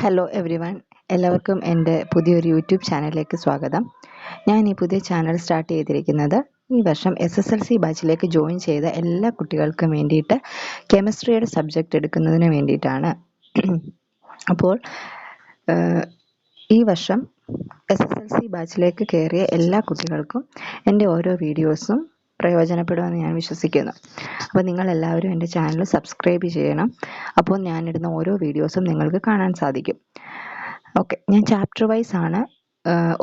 Hello every one, എല്ലാവർക്കും എൻ്റെ പുതിയൊരു യൂട്യൂബ് ചാനലിലേക്ക് സ്വാഗതം. ഞാൻ ഈ പുതിയ ചാനൽ സ്റ്റാർട്ട് ചെയ്തിരിക്കുന്നത് ഈ വർഷം SSLC ബാച്ചിലേക്ക് ജോയിൻ ചെയ്ത എല്ലാ കുട്ടികൾക്കും വേണ്ടിയിട്ട് കെമിസ്ട്രിയുടെ സബ്ജക്റ്റ് എടുക്കുന്നതിന് വേണ്ടിയിട്ടാണ്. അപ്പോൾ ഈ വർഷം SSLC ബാച്ചിലേക്ക് കയറിയ എല്ലാ കുട്ടികൾക്കും എൻ്റെ ഓരോ വീഡിയോസും പ്രയോജനപ്പെടുമെന്ന് ഞാൻ വിശ്വസിക്കുന്നു. അപ്പോൾ നിങ്ങളെല്ലാവരും എൻ്റെ ചാനൽ സബ്സ്ക്രൈബ് ചെയ്യണം. അപ്പോൾ ഞാനിടുന്ന ഓരോ വീഡിയോസും നിങ്ങൾക്ക് കാണാൻ സാധിക്കും. ഓക്കെ, ഞാൻ ചാപ്റ്റർ വൈസ് ആണ്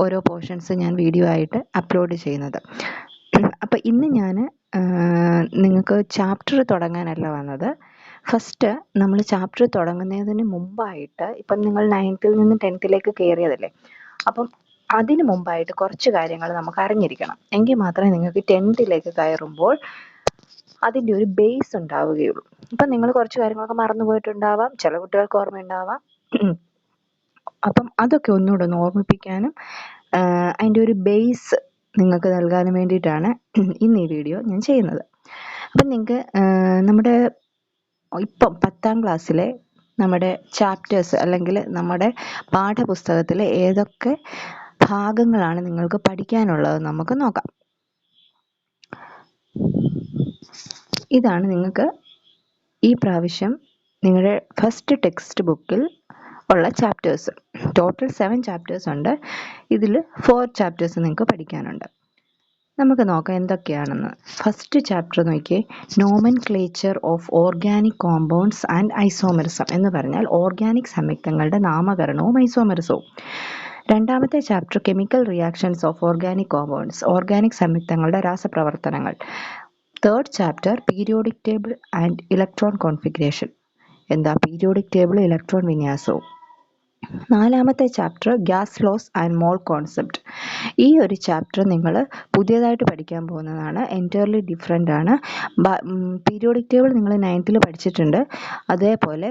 ഓരോ പോർഷൻസ് ഞാൻ വീഡിയോ ആയിട്ട് അപ്ലോഡ് ചെയ്യുന്നത്. അപ്പോൾ ഇന്ന് ഞാൻ നിങ്ങൾക്ക് ചാപ്റ്റർ തുടങ്ങാനല്ല വന്നത്. ഫസ്റ്റ് നമ്മൾ ചാപ്റ്റർ തുടങ്ങുന്നതിന് മുമ്പായിട്ട്, ഇപ്പം നിങ്ങൾ 9th നിന്ന് 10th കയറിയതല്ലേ, അപ്പം അതിന് മുമ്പായിട്ട് കുറച്ച് കാര്യങ്ങൾ നമുക്ക് അറിഞ്ഞിരിക്കണം. എങ്കിൽ മാത്രമേ നിങ്ങൾക്ക് 10th കയറുമ്പോൾ അതിൻ്റെ ഒരു ബേസ് ഉണ്ടാവുകയുള്ളൂ. ഇപ്പം നിങ്ങൾ കുറച്ച് കാര്യങ്ങളൊക്കെ മറന്നുപോയിട്ടുണ്ടാവാം, ചില കുട്ടികൾക്ക് ഓർമ്മയുണ്ടാവാം. അപ്പം അതൊക്കെ ഒന്നുകൂടെ ഒന്ന് ഓർമ്മിപ്പിക്കാനും അതിൻ്റെ ഒരു ബേസ് നിങ്ങൾക്ക് നൽകാനും വേണ്ടിയിട്ടാണ് ഇന്ന് ഈ വീഡിയോ ഞാൻ ചെയ്യുന്നത്. അപ്പം നിങ്ങൾക്ക് നമ്മുടെ ഇപ്പം 10th ക്ലാസ്സിലെ നമ്മുടെ ചാപ്റ്റേഴ്സ് അല്ലെങ്കിൽ നമ്മുടെ പാഠപുസ്തകത്തിലെ ഏതൊക്കെ ഭാഗങ്ങളാണ് നിങ്ങൾക്ക് പഠിക്കാനുള്ളത് നമുക്ക് നോക്കാം. ഇതാണ് നിങ്ങൾക്ക് ഈ പ്രാവശ്യം നിങ്ങളുടെ ഫസ്റ്റ് ടെക്സ്റ്റ് ബുക്കിൽ ഉള്ള ചാപ്റ്റേഴ്സ്. ടോട്ടൽ 7 ചാപ്റ്റേഴ്സ് ഉണ്ട്. ഇതിൽ 4 ചാപ്റ്റേഴ്സ് നിങ്ങൾക്ക് പഠിക്കാനുണ്ട്. നമുക്ക് നോക്കാം എന്തൊക്കെയാണെന്ന്. ഫസ്റ്റ് ചാപ്റ്റർ നോക്കിയേ, nomenclature of organic compounds and isomerism എന്ന് പറഞ്ഞാൽ ഓർഗാനിക് സംയുക്തങ്ങളുടെ നാമകരണവും ഐസോമെറിസവും. രണ്ടാമത്തെ chapter chemical reactions of organic compounds, organic സംയുക്തങ്ങളുടെ രാസപ്രവർത്തനങ്ങൾ. Third chapter periodic table and electron configuration, എന്താ പീരിയോഡിക് ടേബിൾ ഇലക്ട്രോൺ വിന്യാസവും. നാലാമത്തെ chapter gas laws and mole concept. ഈ ഒരു ചാപ്റ്റർ നിങ്ങൾ പുതിയതായിട്ട് പഠിക്കാൻ പോകുന്നതാണ്, എൻറ്റയർലി ഡിഫറെൻ്റ് ആണ്. പീരിയോഡിക് ടേബിൾ നിങ്ങൾ 9th പഠിച്ചിട്ടുണ്ട്. അതേപോലെ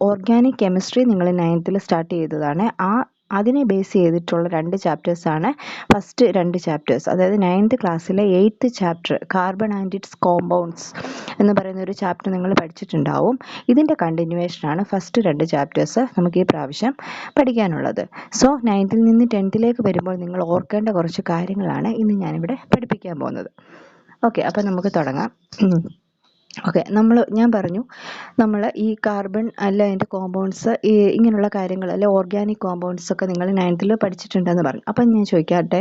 ഓർഗാനിക് കെമിസ്ട്രി നിങ്ങൾ 9th സ്റ്റാർട്ട് ചെയ്തതാണ്. അതിനെ ബേസ് ചെയ്തിട്ടുള്ള 2 ചാപ്റ്റേഴ്സാണ് ഫസ്റ്റ് 2 ചാപ്റ്റേഴ്സ്. അതായത് 9th ക്ലാസ്സിലെ 8th chapter carbon and it's compounds എന്ന് പറയുന്ന ഒരു ചാപ്റ്റർ നിങ്ങൾ പഠിച്ചിട്ടുണ്ടാവും. ഇതിൻ്റെ കണ്ടിന്യൂവേഷനാണ് ഫസ്റ്റ് 2 ചാപ്റ്റേഴ്സ് നമുക്ക് ഈ പ്രാവശ്യം പഠിക്കാനുള്ളത്. സോ 9th നിന്ന് 10th വരുമ്പോൾ നിങ്ങൾ ഓർക്കേണ്ട കുറച്ച് കാര്യങ്ങളാണ് ഇന്ന് ഞാനിവിടെ പഠിപ്പിക്കാൻ പോകുന്നത്. ഓക്കെ, അപ്പം നമുക്ക് തുടങ്ങാം. ഓക്കെ, ഞാൻ പറഞ്ഞു നമ്മൾ ഈ കാർബൺ അല്ല അതിൻ്റെ കോമ്പൗണ്ട്സ് ഇങ്ങനെയുള്ള കാര്യങ്ങൾ അല്ലെ ഓർഗാനിക് കോമ്പൗണ്ട്സ് ഒക്കെ നിങ്ങൾ 9th പഠിച്ചിട്ടുണ്ടെന്ന് പറഞ്ഞു. അപ്പം ഞാൻ ചോദിക്കട്ടെ,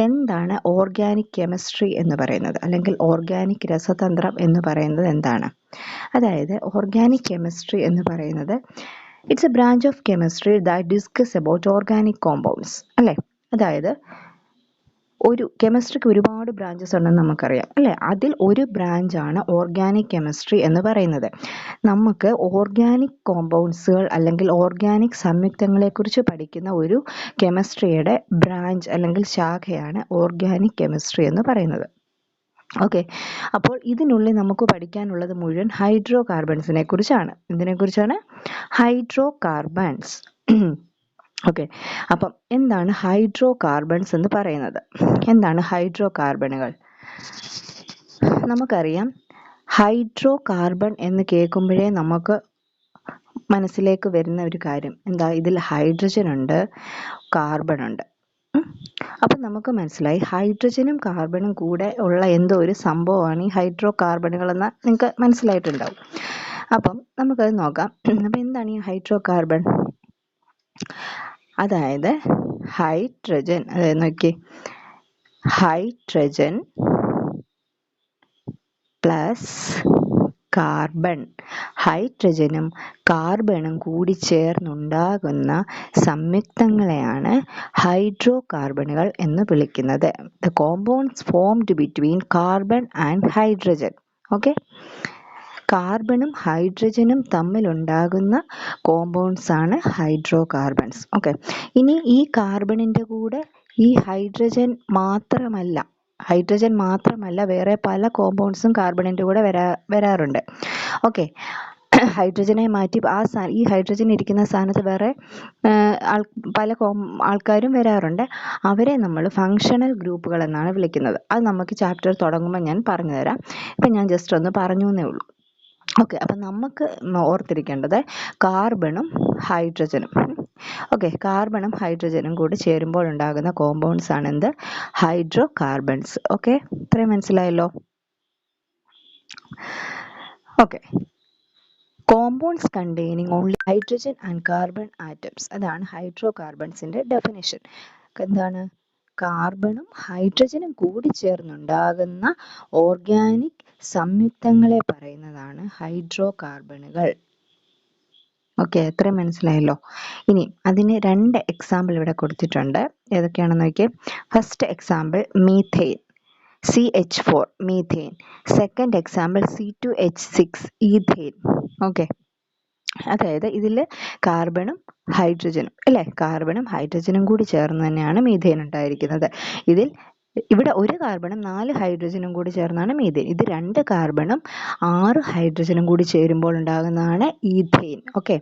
എന്താണ് ഓർഗാനിക് കെമിസ്ട്രി എന്ന് പറയുന്നത്, അല്ലെങ്കിൽ ഓർഗാനിക് രസതന്ത്രം എന്ന് പറയുന്നത് എന്താണ്? അതായത് ഓർഗാനിക് കെമിസ്ട്രി എന്ന് പറയുന്നത് it's A branch of chemistry that discuss about organic compounds അല്ലേ. അതായത് ഒരു കെമിസ്ട്രിക്ക് ഒരുപാട് ബ്രാഞ്ചസ് ഉണ്ടെന്ന് നമുക്കറിയാം അല്ലേ. അതിൽ ഒരു ബ്രാഞ്ചാണ് ഓർഗാനിക് കെമിസ്ട്രി എന്ന് പറയുന്നത്. നമുക്ക് ഓർഗാനിക് കോമ്പൗണ്ട്സുകൾ അല്ലെങ്കിൽ ഓർഗാനിക് സംയുക്തങ്ങളെക്കുറിച്ച് പഠിക്കുന്ന ഒരു കെമിസ്ട്രിയുടെ ബ്രാഞ്ച് അല്ലെങ്കിൽ ശാഖയാണ് ഓർഗാനിക് കെമിസ്ട്രി എന്ന് പറയുന്നത്. ഓക്കെ, അപ്പോൾ ഇതിനുള്ളിൽ നമുക്ക് പഠിക്കാനുള്ളത് മുഴുവൻ ഹൈഡ്രോ കാർബൺസിനെ കുറിച്ചാണ്. എന്തിനെക്കുറിച്ചാണ്? Hydro carbons. ഓക്കെ, അപ്പം എന്താണ് ഹൈഡ്രോ കാർബൺസ് എന്ന് പറയുന്നത്? എന്താണ് ഹൈഡ്രോ കാർബണുകൾ? നമുക്കറിയാം, ഹൈഡ്രോ കാർബൺ എന്ന് കേൾക്കുമ്പോഴേ നമുക്ക് മനസ്സിലേക്ക് വരുന്ന ഒരു കാര്യം എന്താ, ഇതിൽ ഹൈഡ്രജൻ ഉണ്ട്, കാർബൺ ഉണ്ട്. അപ്പം നമുക്ക് മനസ്സിലായി ഹൈഡ്രജനും കാർബണും കൂടെ ഉള്ള എന്തോ ഒരു സംഭവമാണ് ഈ ഹൈഡ്രോ കാർബണുകളെന്ന് നിങ്ങൾക്ക് മനസ്സിലായിട്ടുണ്ടാവും. അപ്പം നമുക്കത് നോക്കാം. അപ്പം എന്താണ് ഈ ഹൈഡ്രോ കാർബൺ? അതായത് ഹൈഡ്രജൻ, അതായത് നോക്കി, ഹൈഡ്രജൻ പ്ലസ് കാർബൺ, ഹൈഡ്രജനും കാർബണും കൂടി ചേർന്നുണ്ടാകുന്ന സംയുക്തങ്ങളെയാണ് ഹൈഡ്രോ കാർബണുകൾ എന്ന് വിളിക്കുന്നത്. The compounds formed between carbon and hydrogen. Okay, കാർബണും ഹൈഡ്രജനും തമ്മിലുണ്ടാകുന്ന കോമ്പൗണ്ട്സ് ആണ് ഹൈഡ്രോ കാർബൺസ്. ഓക്കെ, ഇനി ഈ കാർബണിൻ്റെ കൂടെ ഈ ഹൈഡ്രജൻ മാത്രമല്ല വേറെ പല കോമ്പൗണ്ട്സും കാർബണിൻ്റെ കൂടെ വരാറുണ്ട്. ഓക്കെ, ഹൈഡ്രജനെ മാറ്റി ഈ ഹൈഡ്രജൻ ഇരിക്കുന്ന സ്ഥാനത്ത് വേറെ പല ആൾക്കാരും വരാറുണ്ട്. അവരെ നമ്മൾ ഫങ്ഷണൽ ഗ്രൂപ്പുകൾ എന്നാണ് വിളിക്കുന്നത്. അത് നമുക്ക് ചാപ്റ്റർ തുടങ്ങുമ്പോൾ ഞാൻ പറഞ്ഞു തരാം. ഇപ്പം ഞാൻ ജസ്റ്റ് ഒന്ന് പറഞ്ഞു എന്നേ ഉള്ളൂ. ഓക്കെ, അപ്പം നമുക്ക് ഓർത്തിരിക്കേണ്ടത് കാർബണും ഹൈഡ്രജനും. ഓക്കെ, കാർബണും ഹൈഡ്രജനും കൂടി ചേരുമ്പോൾ ഉണ്ടാകുന്ന കോമ്പൗണ്ട്സ് ആണ് എന്ത്? Hydro carbons. ഓക്കെ, ഇത്രയും മനസ്സിലായല്ലോ. Okay, compounds containing only hydrogen and carbon atoms, അതാണ് ഹൈഡ്രോ കാർബൺസിന്റെ ഡെഫിനിഷൻ. എന്താണ്? കാർബണും ഹൈഡ്രജനും കൂടി ചേർന്നുണ്ടാകുന്ന ഓർഗാനിക് സംയുക്തങ്ങളെ പറയുന്നതാണ് ഹൈഡ്രോ കാർബണുകൾ. ഓക്കെ, എത്രയും മനസ്സിലായല്ലോ. ഇനി അതിന് 2 എക്സാമ്പിൾ ഇവിടെ കൊടുത്തിട്ടുണ്ട്. ഏതൊക്കെയാണെന്ന് നോക്കിയേ. First example methane, CH4 methane. Second example C2H6 ethane. Okay, അതായത് ഇതിൽ കാർബണും ഹൈഡ്രജനും അല്ലേ, കാർബണും ഹൈഡ്രജനും കൂടി ചേർന്ന് തന്നെയാണ് മീഥെയിൻ ഉണ്ടായിരിക്കുന്നത്. ഇവിടെ ഒരു കാർബണും 4 ഹൈഡ്രജനും കൂടി ചേർന്നാണ് മീഥെയിൻ. ഇത് 2 കാർബണും 6 ഹൈഡ്രജനും കൂടി ചേരുമ്പോൾ ഉണ്ടാകുന്നതാണ് ഈഥെയിൻ. ഓക്കെ,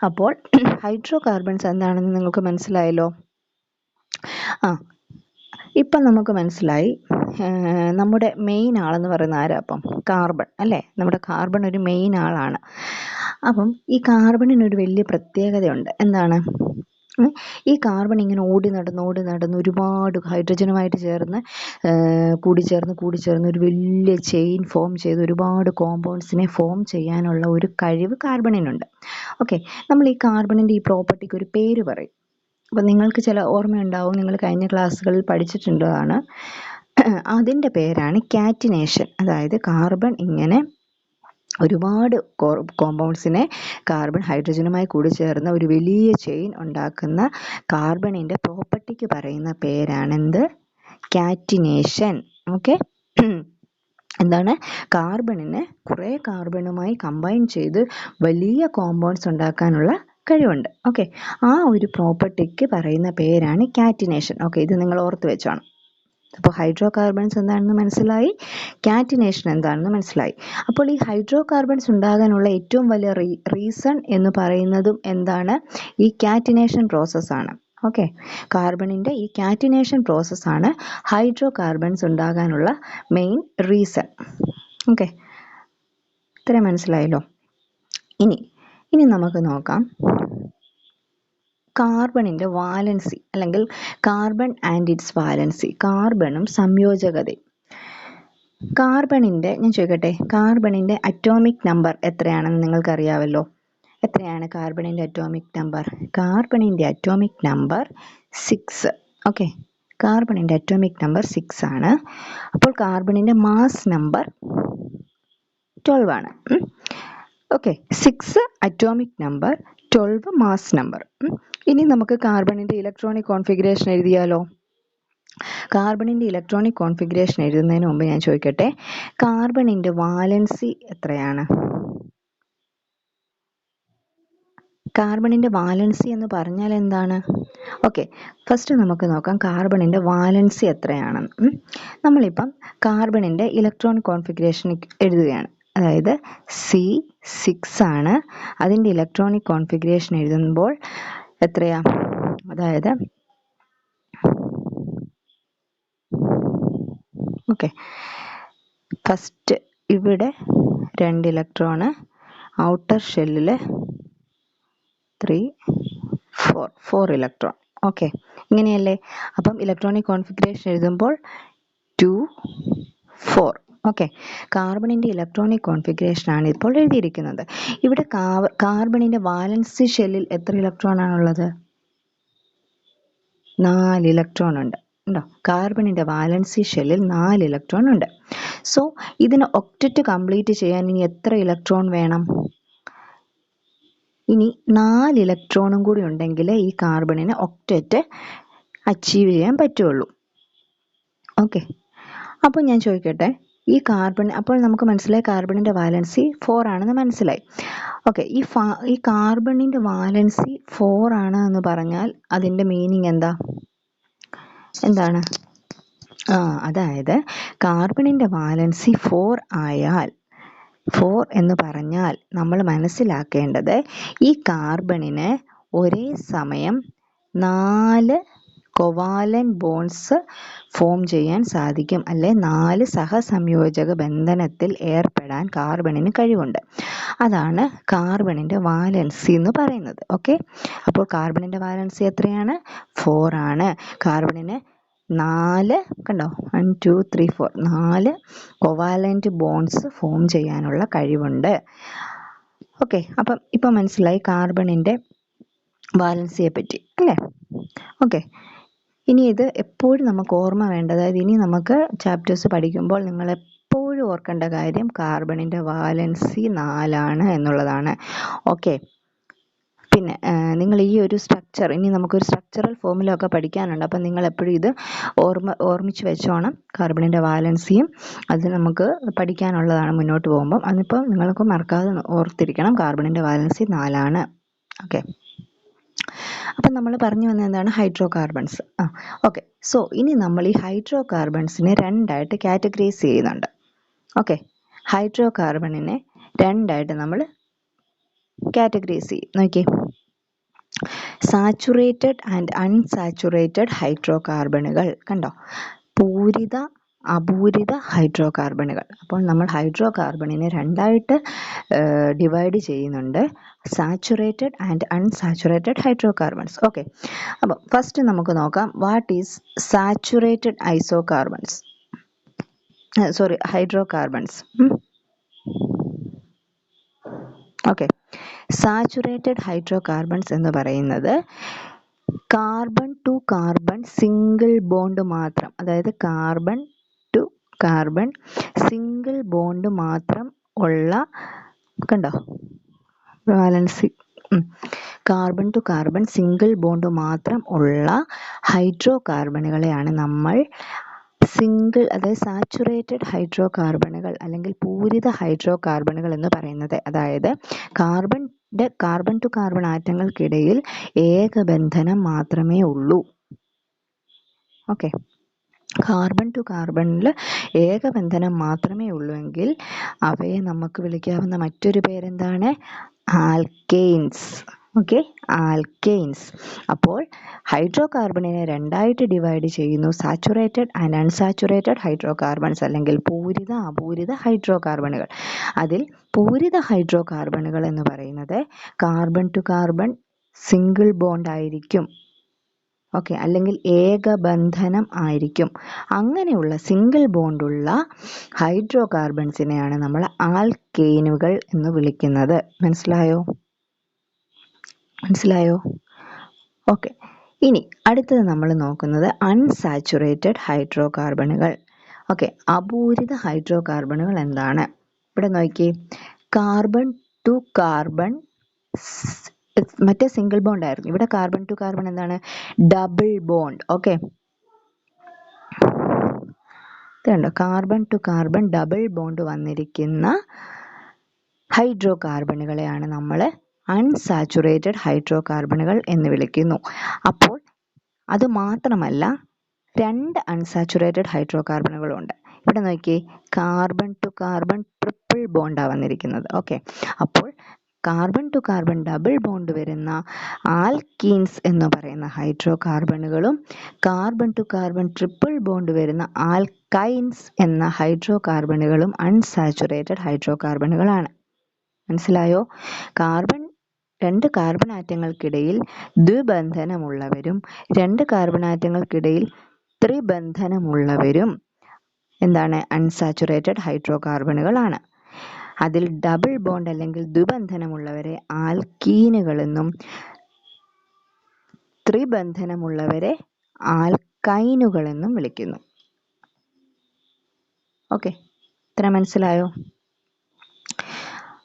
അപ്പോൾ ഹൈഡ്രോ കാർബൺസ് എന്താണെന്ന് നിങ്ങൾക്ക് മനസ്സിലായല്ലോ. ഇപ്പം നമുക്ക് മനസ്സിലായി നമ്മുടെ മെയിൻ ആളെന്ന് പറയുന്ന ആരാ? അപ്പം കാർബൺ അല്ലേ. നമ്മുടെ കാർബൺ ഒരു മെയിൻ ആളാണ്. അപ്പം ഈ കാർബണിനൊരു വലിയ പ്രത്യേകതയുണ്ട്. എന്താണ്? ഈ കാർബൺ ഇങ്ങനെ ഓടി നടന്ന് ഒരുപാട് ഹൈഡ്രജനുമായിട്ട് ചേർന്ന് കൂടിച്ചേർന്ന് ഒരു വലിയ ചെയിൻ ഫോം ചെയ്ത് ഒരുപാട് കോമ്പൗണ്ട്സിനെ ഫോം ചെയ്യാനുള്ള ഒരു കഴിവ് കാർബണിനുണ്ട്. ഓക്കെ, നമ്മൾ ഈ കാർബണിൻ്റെ ഈ പ്രോപ്പർട്ടിക്ക് ഒരു പേര് പറയും. അപ്പം നിങ്ങൾക്ക് ചില ഓർമ്മയുണ്ടാവും, നിങ്ങൾ കഴിഞ്ഞ ക്ലാസ്സുകളിൽ പഠിച്ചിട്ടുള്ളതാണ്. അതിൻ്റെ പേരാണ് കാറ്റിനേഷൻ. അതായത് കാർബൺ ഇങ്ങനെ ഒരുപാട് കോമ്പൗണ്ട്സിനെ കാർബൺ ഹൈഡ്രജനുമായി കൂടി ചേർന്ന ഒരു വലിയ ചെയിൻ ഉണ്ടാക്കുന്ന കാർബണിൻ്റെ പ്രോപ്പർട്ടിക്ക് പറയുന്ന പേരാണെന്ത്? കാറ്റിനേഷൻ. ഓക്കെ, എന്താണ്? കാർബണിന് കുറേ കാർബണുമായി കമ്പൈൻ ചെയ്ത് വലിയ കോമ്പൗണ്ട്സ് ഉണ്ടാക്കാനുള്ള കഴിവുണ്ട്. ഓക്കെ, ആ ഒരു പ്രോപ്പർട്ടിക്ക് പറയുന്ന പേരാണ് കാറ്റിനേഷൻ. ഓക്കെ, ഇത് നിങ്ങൾ ഓർത്ത് വെച്ചോണം. അപ്പോൾ ഹൈഡ്രോ കാർബൺസ് എന്താണെന്ന് മനസ്സിലായി, കാറ്റിനേഷൻ എന്താണെന്ന് മനസ്സിലായി. അപ്പോൾ ഈ ഹൈഡ്രോ കാർബൺസ് ഉണ്ടാകാനുള്ള ഏറ്റവും വലിയ റീസൺ എന്ന് പറയുന്നതും എന്താണ്? ഈ കാറ്റിനേഷൻ പ്രോസസ്സാണ്. ഓക്കെ, കാർബണിൻ്റെ ഈ കാറ്റിനേഷൻ പ്രോസസ്സാണ് ഹൈഡ്രോ കാർബൺസ് ഉണ്ടാകാനുള്ള മെയിൻ റീസൺ. ഓക്കെ, ഇത്രയും മനസ്സിലായല്ലോ. ഇനി നമുക്ക് നോക്കാം കാർബണിൻ്റെ വാലൻസി അല്ലെങ്കിൽ കാർബൺ ആൻഡ് ഇറ്റ്സ് വാലൻസി, കാർബണും സംയോജകതയും. കാർബണിൻ്റെ, ഞാൻ ചോദിക്കട്ടെ, കാർബണിൻ്റെ അറ്റോമിക് നമ്പർ എത്രയാണെന്ന് നിങ്ങൾക്കറിയാമല്ലോ. എത്രയാണ് കാർബണിൻ്റെ അറ്റോമിക് നമ്പർ? കാർബണിൻ്റെ അറ്റോമിക് നമ്പർ 6. ഓക്കെ, കാർബണിൻ്റെ അറ്റോമിക് നമ്പർ 6 ആണ്. അപ്പോൾ കാർബണിൻ്റെ മാസ് നമ്പർ 12 ആണ്. Okay, 6 atomic number, 12 mass number. ഇനി നമുക്ക് കാർബണിൻ്റെ ഇലക്ട്രോണിക് കോൺഫിഗറേഷൻ എഴുതിയാലോ. കാർബണിൻ്റെ ഇലക്ട്രോണിക് കോൺഫിഗറേഷൻ എഴുതുന്നതിന് മുമ്പ് ഞാൻ ചോദിക്കട്ടെ, കാർബണിൻ്റെ വാലൻസി എത്രയാണ്? കാർബണിൻ്റെ വാലൻസി എന്ന് പറഞ്ഞാൽ എന്താണ്? ഓക്കെ, ഫസ്റ്റ് നമുക്ക് നോക്കാം കാർബണിൻ്റെ വാലൻസി എത്രയാണെന്ന്. നമ്മളിപ്പം കാർബണിൻ്റെ ഇലക്ട്രോണിക് കോൺഫിഗറേഷൻ എഴുതുകയാണ്. അതായത് C6 ആണ്. അതിൻ്റെ ഇലക്ട്രോണിക് കോൺഫിഗറേഷൻ എഴുതുമ്പോൾ എത്രയാ? അതായത് ഓക്കെ, ഫസ്റ്റ് ഇവിടെ 2 ഇലക്ട്രോണ്, ഔട്ടർ ഷെല്ലിൽ 3, 4 ഇലക്ട്രോൺ. ഓക്കെ, ഇങ്ങനെയല്ലേ. അപ്പം ഇലക്ട്രോണിക് കോൺഫിഗറേഷൻ എഴുതുമ്പോൾ 2, 4. ഓക്കെ, കാർബണിൻ്റെ ഇലക്ട്രോണിക് കോൺഫിഗറേഷൻ ആണ് ഇപ്പോൾ എഴുതിയിരിക്കുന്നത്. ഇവിടെ കാർബണിൻ്റെ വാലൻസി ഷെല്ലിൽ എത്ര ഇലക്ട്രോൺ ആണുള്ളത്? 4 ഇലക്ട്രോൺ ഉണ്ട്. ഉണ്ടോ? കാർബണിൻ്റെ വാലൻസി ഷെല്ലിൽ 4 ഇലക്ട്രോൺ ഉണ്ട്. സോ ഇതിന് ഒക്ടറ്റ് കംപ്ലീറ്റ് ചെയ്യാൻ ഇനി എത്ര ഇലക്ട്രോൺ വേണം? ഇനി 4 ഇലക്ട്രോണും കൂടി ഉണ്ടെങ്കിൽ ഈ കാർബണിന് ഒക്ടറ്റ് അച്ചീവ് ചെയ്യാൻ പറ്റുള്ളൂ. ഓക്കെ, അപ്പോൾ ഞാൻ ചോദിക്കട്ടെ, ഈ കാർബൺ, അപ്പോൾ നമുക്ക് മനസ്സിലായി കാർബണിൻ്റെ വാലൻസി 4 ആണെന്ന് മനസ്സിലായി. ഓക്കെ, ഈ കാർബണിൻ്റെ വാലൻസി 4 ആണ് എന്ന് പറഞ്ഞാൽ അതിൻ്റെ മീനിങ് എന്താണ്? അതായത് കാർബണിൻ്റെ വാലൻസി 4 ആയാൽ, 4 എന്ന് പറഞ്ഞാൽ നമ്മൾ മനസ്സിലാക്കേണ്ടത് ഈ കാർബണിന് ഒരേ സമയം 4 കൊവാലൻ ബോൺസ് ഫോം ചെയ്യാൻ സാധിക്കും, അല്ലെ 4 സഹസംയോജക ബന്ധനത്തിൽ ഏർപ്പെടാൻ കാർബണിന് കഴിവുണ്ട്. അതാണ് കാർബണിന്റെ വാലൻസി എന്ന് പറയുന്നത്. ഓക്കെ, അപ്പോൾ കാർബണിന്റെ വാലൻസി എത്രയാണ്? 4 ആണ്. കാർബണിന് 4 കണ്ടോ, 1 2 3 4 4 കൊവാലന്റ് ബോൺസ് ഫോം ചെയ്യാനുള്ള കഴിവുണ്ട്. ഓക്കെ, അപ്പം ഇപ്പം മനസ്സിലായി കാർബണിന്റെ വാലൻസിയെ പറ്റി അല്ലേ? ഓക്കെ, ഇനി ഇത് എപ്പോഴും നമുക്ക് ഓർമ്മ വേണ്ടത്, അതായത് ഇനി നമുക്ക് ചാപ്റ്റേഴ്സ് പഠിക്കുമ്പോൾ നിങ്ങൾ എപ്പോഴും ഓർക്കേണ്ട കാര്യം കാർബണിന്റെ വാലൻസി 4 ആണ് എന്നുള്ളതാണ്. ഓക്കെ, പിന്നെ നിങ്ങൾ ഈ ഒരു സ്ട്രക്ചർ, ഇനി നമുക്കൊരു സ്ട്രക്ചറൽ ഫോർമുല ഒക്കെ പഠിക്കാനുണ്ട്. അപ്പം നിങ്ങൾ എപ്പോഴും ഇത് ഓർമ്മിച്ച് വെച്ചോണം. കാർബണിന്റെ വാലൻസിയും അത് നമുക്ക് പഠിക്കാനുള്ളതാണ് മുന്നോട്ട് പോകുമ്പം. അതിപ്പോൾ നിങ്ങൾക്ക് മറക്കാതെ ഓർത്തിരിക്കണം, കാർബണിന്റെ വാലൻസി 4 ആണ്. ഓക്കെ, അപ്പം നമ്മൾ പറഞ്ഞു വന്നത് എന്താണ്? Hydro carbons. ഓക്കെ, സോ ഇനി നമ്മൾ ഈ ഹൈഡ്രോ കാർബൺസിനെ രണ്ടായിട്ട് കാറ്റഗറൈസ് ചെയ്യുന്നുണ്ട്. ഓക്കെ, ഹൈഡ്രോ കാർബണിനെ രണ്ടായിട്ട് നമ്മൾ കാറ്റഗറൈസ് ചെയ്യും. നോക്കി, സാച്ചുറേറ്റഡ് ആൻഡ് അൺസാച്ചുറേറ്റഡ് ഹൈഡ്രോ കാർബണുകൾ കണ്ടോ, പൂരിത അപൂരിത ഹൈഡ്രോ കാർബണുകൾ. അപ്പോൾ നമ്മൾ ഹൈഡ്രോ കാർബണിനെ രണ്ടായിട്ട് ഡിവൈഡ് ചെയ്യുന്നുണ്ട്, saturated and unsaturated hydro carbons. Okay, അപ്പം ഫസ്റ്റ് നമുക്ക് നോക്കാം, what is saturated iso carbons, sorry hydro carbons. Okay, saturated hydro carbons എന്ന് പറയുന്നത് carbon to carbon single bond മാത്രം, അതായത് carbon to carbon single bond മാത്രം ഉള്ള, കണ്ടോ valency, carbon to carbon single bond മാത്രം ഉള്ള ഹൈഡ്രോ കാർബണുകളെയാണ് നമ്മൾ സിംഗിൾ, അതായത് സാച്ചുറേറ്റഡ് ഹൈഡ്രോ കാർബണുകൾ അല്ലെങ്കിൽ പൂരിത ഹൈഡ്രോ കാർബണുകൾ എന്ന് പറയുന്നത്. അതായത് കാർബൺ ടു കാർബൺ ആറ്റങ്ങൾക്കിടയിൽ ഏകബന്ധനം മാത്രമേ ഉള്ളൂ. ഓക്കെ, കാർബൺ ടു കാർബണിൽ ഏകബന്ധനം മാത്രമേ ഉള്ളൂ എങ്കിൽ അവയെ നമുക്ക് വിളിക്കാവുന്ന മറ്റൊരു പേരെന്താണ്? ആൽക്കെയിൻസ്. Okay, alkanes. അപ്പോൾ ഹൈഡ്രോ കാർബണിനെ രണ്ടായിട്ട് ഡിവൈഡ് ചെയ്യുന്നു, saturated and unsaturated hydro carbons അല്ലെങ്കിൽ പൂരിത അപൂരിത ഹൈഡ്രോ കാർബണുകൾ. അതിൽ പൂരിത ഹൈഡ്രോ കാർബണുകൾ എന്ന് പറയുന്നത് carbon to carbon single bond ആയിരിക്കും. ഓക്കെ, അല്ലെങ്കിൽ ഏകബന്ധനം ആയിരിക്കും. അങ്ങനെയുള്ള സിംഗിൾ ബോണ്ടുള്ള ഹൈഡ്രോ കാർബൺസിനെയാണ് നമ്മൾ ആൽക്കെയിനുകൾ എന്ന് വിളിക്കുന്നത്. മനസ്സിലായോ? ഓക്കെ, ഇനി അടുത്തത് നമ്മൾ നോക്കുന്നത് അൺസാച്ചുറേറ്റഡ് ഹൈഡ്രോ കാർബണുകൾ. ഓക്കെ, അപൂരിത ഹൈഡ്രോ കാർബണുകൾ എന്താണ്? ഇവിടെ നോക്കി, കാർബൺ ടു കാർബൺ മറ്റേ സിംഗിൾ ബോണ്ട് ആയിരുന്നു, ഇവിടെ കാർബൺ ടു കാർബൺ എന്താണ്? Double bond. ഓക്കെ, ഇതുണ്ടോ, carbon to carbon double bond വന്നിരിക്കുന്ന ഹൈഡ്രോ കാർബണുകളെയാണ് നമ്മൾ അൺസാച്ചുറേറ്റഡ് ഹൈഡ്രോ കാർബണുകൾ എന്ന് വിളിക്കുന്നു. അപ്പോൾ അത് മാത്രമല്ല, 2 അൺസാച്ചുറേറ്റഡ് ഹൈഡ്രോ കാർബണുകളുണ്ട്. ഇവിടെ നോക്കിയേ, കാർബൺ ടു കാർബൺ ട്രിപ്പിൾ ബോണ്ടാണ് വന്നിരിക്കുന്നത്. ഓക്കെ, അപ്പോൾ carbon to carbon double bond വരുന്ന ആൽക്കീൻസ് എന്ന് പറയുന്ന ഹൈഡ്രോ കാർബണുകളും carbon to carbon triple bond വരുന്ന ആൽക്കൈൻസ് എന്ന ഹൈഡ്രോ കാർബണുകളും അൺസാച്ചുറേറ്റഡ് ഹൈഡ്രോ കാർബണുകളാണ്. മനസ്സിലായോ? രണ്ട് കാർബൺ ആറ്റങ്ങൾക്കിടയിൽ ദ്വിബന്ധനമുള്ളവരും 2 കാർബൺ ആറ്റങ്ങൾക്കിടയിൽ ത്രിബന്ധനമുള്ളവരും എന്താണ്? അൺസാച്ചുറേറ്റഡ് ഹൈഡ്രോ കാർബണുകളാണ്. അതിൽ ഡബിൾ ബോണ്ട് അല്ലെങ്കിൽ ദ്വിബന്ധനമുള്ളവരെ ആൽക്കീനുകളെന്നും ത്രിബന്ധനമുള്ളവരെ ആൽക്കൈനുകളെന്നും വിളിക്കുന്നു. ഓക്കെ, ഇത്ര മനസ്സിലായോ?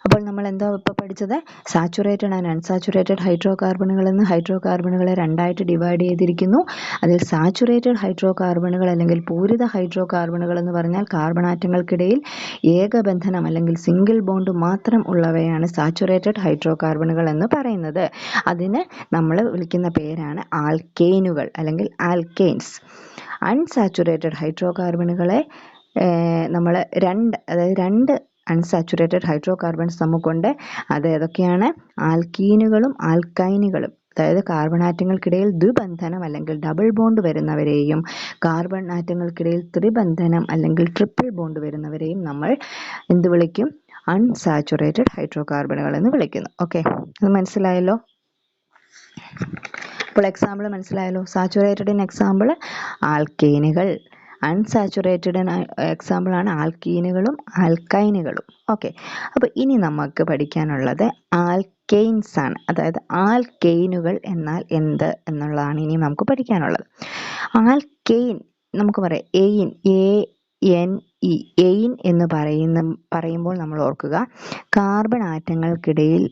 അപ്പോൾ നമ്മൾ എന്താ ഇപ്പോൾ പഠിച്ചത്? സാച്ചുറേറ്റഡ് ആൻഡ് അൺസാച്ചുറേറ്റഡ് ഹൈഡ്രോ കാർബണുകൾ എന്ന് ഹൈഡ്രോ കാർബണുകളെ രണ്ടായിട്ട് ഡിവൈഡ് ചെയ്തിരിക്കുന്നു. അതിൽ സാച്ചുറേറ്റഡ് ഹൈഡ്രോ കാർബണുകൾ അല്ലെങ്കിൽ പൂരിത ഹൈഡ്രോ കാർബണുകൾ എന്ന് പറഞ്ഞാൽ കാർബൺ ആറ്റങ്ങൾക്കിടയിൽ ഏകബന്ധനം അല്ലെങ്കിൽ സിംഗിൾ ബോണ്ട് മാത്രം ഉള്ളവയാണ് സാച്ചുറേറ്റഡ് ഹൈഡ്രോ കാർബണുകൾ എന്ന് പറയുന്നത്. അതിന് നമ്മൾ വിളിക്കുന്ന പേരാണ് ആൽക്കെയിനുകൾ അല്ലെങ്കിൽ ആൽക്കെയിൻസ്. അൺസാച്ചുറേറ്റഡ് ഹൈഡ്രോ കാർബണുകളെ നമ്മൾ രണ്ട് അൺസാച്ചുറേറ്റഡ് ഹൈഡ്രോ കാർബൺസ് നമുക്കുണ്ട്. അത് ഏതൊക്കെയാണ്? ആൽക്കീനുകളും ആൽക്കൈനുകളും. അതായത് കാർബൺ ആറ്റങ്ങൾക്കിടയിൽ ദ്വിബന്ധനം അല്ലെങ്കിൽ ഡബിൾ ബോണ്ട് വരുന്നവരെയും കാർബൺ ആറ്റങ്ങൾക്കിടയിൽ ത്രിബന്ധനം അല്ലെങ്കിൽ ട്രിപ്പിൾ ബോണ്ട് വരുന്നവരെയും നമ്മൾ എന്ത് വിളിക്കും? അൺസാച്ചുറേറ്റഡ് ഹൈഡ്രോകാർബണുകൾ എന്ന് വിളിക്കുന്നു. ഓക്കെ, അത് മനസ്സിലായല്ലോ? അപ്പോൾ എക്സാമ്പിൾ മനസ്സിലായല്ലോ. സാച്ചുറേറ്റഡിന് എക്സാമ്പിൾ ആൽക്കെയിനുകൾ, അൺസാച്ചുറേറ്റഡ് എക്സാമ്പിൾ ആണ് ആൽക്കീനുകളും ആൽക്കൈനുകളും. ഓക്കെ, അപ്പോൾ ഇനി നമുക്ക് പഠിക്കാനുള്ളത് ആൽക്കെയിൻസ് ആണ്. അതായത് ആൽക്കെയിനുകൾ എന്നാൽ എന്ത് എന്നുള്ളതാണ് ഇനി നമുക്ക് പഠിക്കാനുള്ളത്. ആൽക്കെയിൻ നമുക്ക് പറയാം എയിൻ, ANE, എയിൻ എന്ന് പറയുമ്പോൾ നമ്മൾ ഓർക്കുക, കാർബൺ ആറ്റങ്ങൾക്കിടയിൽ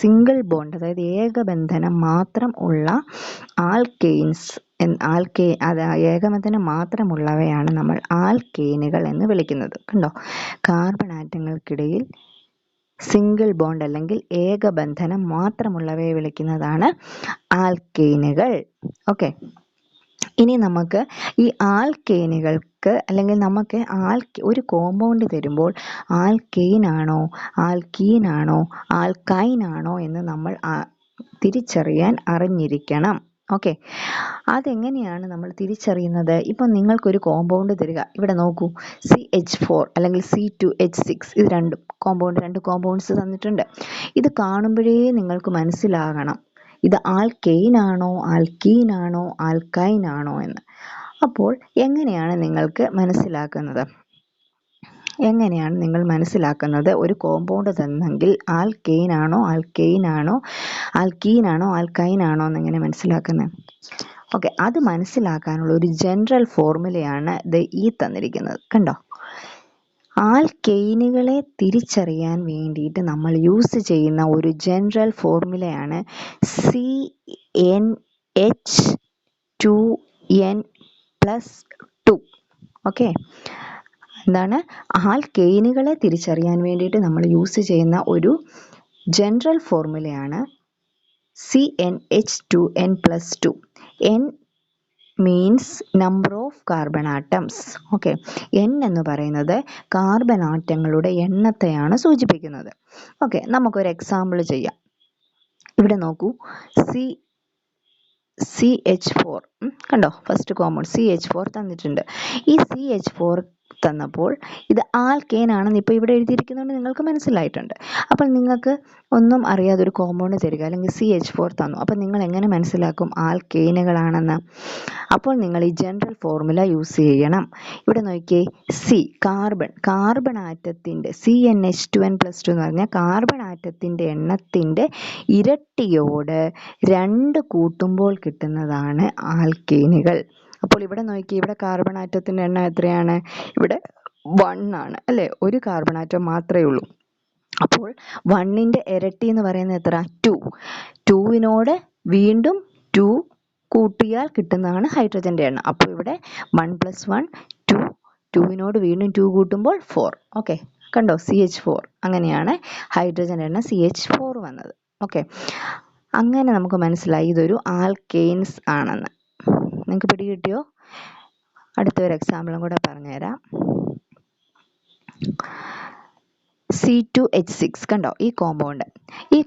സിംഗിൾ ബോണ്ട്, അതായത് ഏകബന്ധനം മാത്രം ഉള്ള ആൽക്കെയിൻസ്, ഏകബന്ധനം മാത്രമുള്ളവയാണ് നമ്മൾ ആൽക്കെയിനുകൾ എന്ന് വിളിക്കുന്നത്. കണ്ടോ, കാർബൺ ആറ്റങ്ങൾക്കിടയിൽ സിംഗിൾ ബോണ്ട് അല്ലെങ്കിൽ ഏകബന്ധനം മാത്രമുള്ളവയെ വിളിക്കുന്നതാണ് ആൽക്കെയിനുകൾ. ഓക്കെ, ഇനി നമുക്ക് ഈ ആൽക്കെയിനുകൾക്ക് അല്ലെങ്കിൽ നമുക്ക് ഒരു കോമ്പൗണ്ട് തരുമ്പോൾ ആൽക്കെയിൻ ആണോ ആൽക്കീൻ ആണോ ആൽക്കൈൻ ആണോ എന്ന് നമ്മൾ തിരിച്ചറിയാൻ അറിഞ്ഞിരിക്കണം. ഓക്കെ, അതെങ്ങനെയാണ് നമ്മൾ തിരിച്ചറിയുന്നത്? ഇപ്പം നിങ്ങൾക്കൊരു കോമ്പൗണ്ട് തരിക, ഇവിടെ നോക്കൂ, CH4 അല്ലെങ്കിൽ C2H6, ഇത് രണ്ട് കോമ്പൗണ്ട്സ് തന്നിട്ടുണ്ട്. ഇത് കാണുമ്പോഴേ നിങ്ങൾക്ക് മനസ്സിലാകണം ഇത് ആൽക്കെയിൻ ആണോ ആൽക്കീൻ ആണോ ആൽക്കൈൻ ആണോ എന്ന്. അപ്പോൾ എങ്ങനെയാണ് നിങ്ങൾ മനസ്സിലാക്കുന്നത്? ഒരു കോമ്പൗണ്ട് തന്നെങ്കിൽ ആൽക്കെയിൻ ആണോ ആൽക്കെയിൻ ആണോ ആൽക്കീൻ ആണോ ആൽക്കൈൻ ആണോ എന്നെങ്ങനെ മനസ്സിലാക്കുന്നത്? ഓക്കെ, അത് മനസ്സിലാക്കാനുള്ള ഒരു ജനറൽ ഫോർമുലയാണ് ഈ തന്നിരിക്കുന്നത്. കണ്ടോ, ആൽക്കെയിനുകളെ തിരിച്ചറിയാൻ വേണ്ടിയിട്ട് നമ്മൾ യൂസ് ചെയ്യുന്ന ഒരു ജനറൽ ഫോർമുലയാണ് CnH2n+2. ഓക്കെ, എന്താണ്? ആൽക്കെയിനുകളെ തിരിച്ചറിയാൻ വേണ്ടിയിട്ട് നമ്മൾ യൂസ് ചെയ്യുന്ന ഒരു ജനറൽ ഫോർമുലയാണ് CnH2n+2. N means number of carbon atoms. Okay, N എന്ന് പറയുന്നത് കാർബൺ ആറ്റങ്ങളുടെ എണ്ണത്തെയാണ് സൂചിപ്പിക്കുന്നത്. ഓക്കെ, നമുക്കൊരു എക്സാമ്പിൾ ചെയ്യാം. ഇവിടെ നോക്കൂ, CH4 കണ്ടോ, ഫസ്റ്റ് കോമ്പൗണ്ട് CH4 തന്നിട്ടുണ്ട്. ഈ CH4 തന്നപ്പോൾ ഇത് ആൽക്കെയിൻ ആണെന്ന് ഇപ്പോൾ ഇവിടെ എഴുതിയിരിക്കുന്നതുകൊണ്ട് നിങ്ങൾക്ക് മനസ്സിലായിട്ടുണ്ട്. അപ്പോൾ നിങ്ങൾക്ക് ഒന്നും അറിയാതെ ഒരു കോമ്പൗണ്ട് തരിക, അല്ലെങ്കിൽ CH4 തന്നു, അപ്പോൾ നിങ്ങൾ എങ്ങനെ മനസ്സിലാക്കും ആൽക്കെയിനുകളാണെന്ന്? അപ്പോൾ നിങ്ങൾ ഈ ജനറൽ ഫോർമുല യൂസ് ചെയ്യണം. ഇവിടെ നോക്കിയേ, കാർബൺ ആറ്റത്തിൻ്റെ CnH2n+2 എന്ന് പറഞ്ഞാൽ കാർബൺ ആറ്റത്തിൻ്റെ എണ്ണത്തിൻ്റെ ഇരട്ടിയോട് 2 കൂട്ടുമ്പോൾ കിട്ടുന്നതാണ് ആൽക്കെയിനുകൾ. അപ്പോൾ ഇവിടെ നോക്കിയേ, ഇവിടെ കാർബൺ ആറ്റത്തിൻ്റെ എണ്ണം എത്രയാണ്? ഇവിടെ 1 ആണ് അല്ലേ, ഒരു കാർബൺ ആറ്റം മാത്രമേ ഉള്ളൂ. അപ്പോൾ 1ൻ്റെ ഇരട്ടി എന്ന് പറയുന്നത് എത്ര? 2. 2വിനോട് വീണ്ടും 2 കൂട്ടിയാൽ കിട്ടുന്നതാണ് ഹൈഡ്രജൻ്റെ എണ്ണം. അപ്പോൾ ഇവിടെ 1 + 1 2, 2വിനോട് വീണ്ടും 2 കൂട്ടുമ്പോൾ 4. ഓക്കെ, കണ്ടോ, CH4. അങ്ങനെയാണ് ഹൈഡ്രജൻ്റെ എണ്ണം CH4 വന്നത്. ഓക്കെ, അങ്ങനെ നമുക്ക് മനസ്സിലായി ഇതൊരു ആൽക്കെയിൻസ് ആണെന്ന്. നിങ്ങൾക്ക് പിടികിട്ടിയോ? അടുത്തൊരു എക്സാമ്പിളും കൂടെ പറഞ്ഞുതരാം. C2H6 കണ്ടോ, ഈ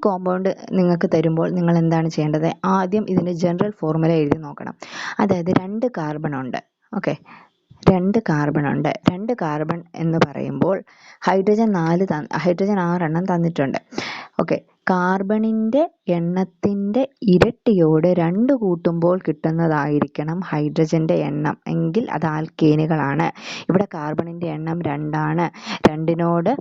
കോമ്പൗണ്ട് നിങ്ങൾക്ക് തരുമ്പോൾ നിങ്ങൾ എന്താണ് ചെയ്യേണ്ടത്? ആദ്യം ഇതിൻ്റെ ജനറൽ ഫോർമുല എഴുതി നോക്കണം. അതായത് 2 കാർബൺ ഉണ്ട്. ഓക്കെ, 2 കാർബൺ ഉണ്ട്. 2 കാർബൺ എന്ന് പറയുമ്പോൾ ഹൈഡ്രജൻ 6 എണ്ണം തന്നിട്ടുണ്ട്. ഓക്കെ, കാർബണിൻ്റെ എണ്ണത്തിൻ്റെ ഇരട്ടിയോട് 2 കൂട്ടുമ്പോൾ കിട്ടുന്നതായിരിക്കണം ഹൈഡ്രജൻ്റെ എണ്ണം, എങ്കിൽ അത് ആൽക്കെയിനുകളാണ്. ഇവിടെ കാർബണിൻ്റെ എണ്ണം 2 ആണ്. 2നോട്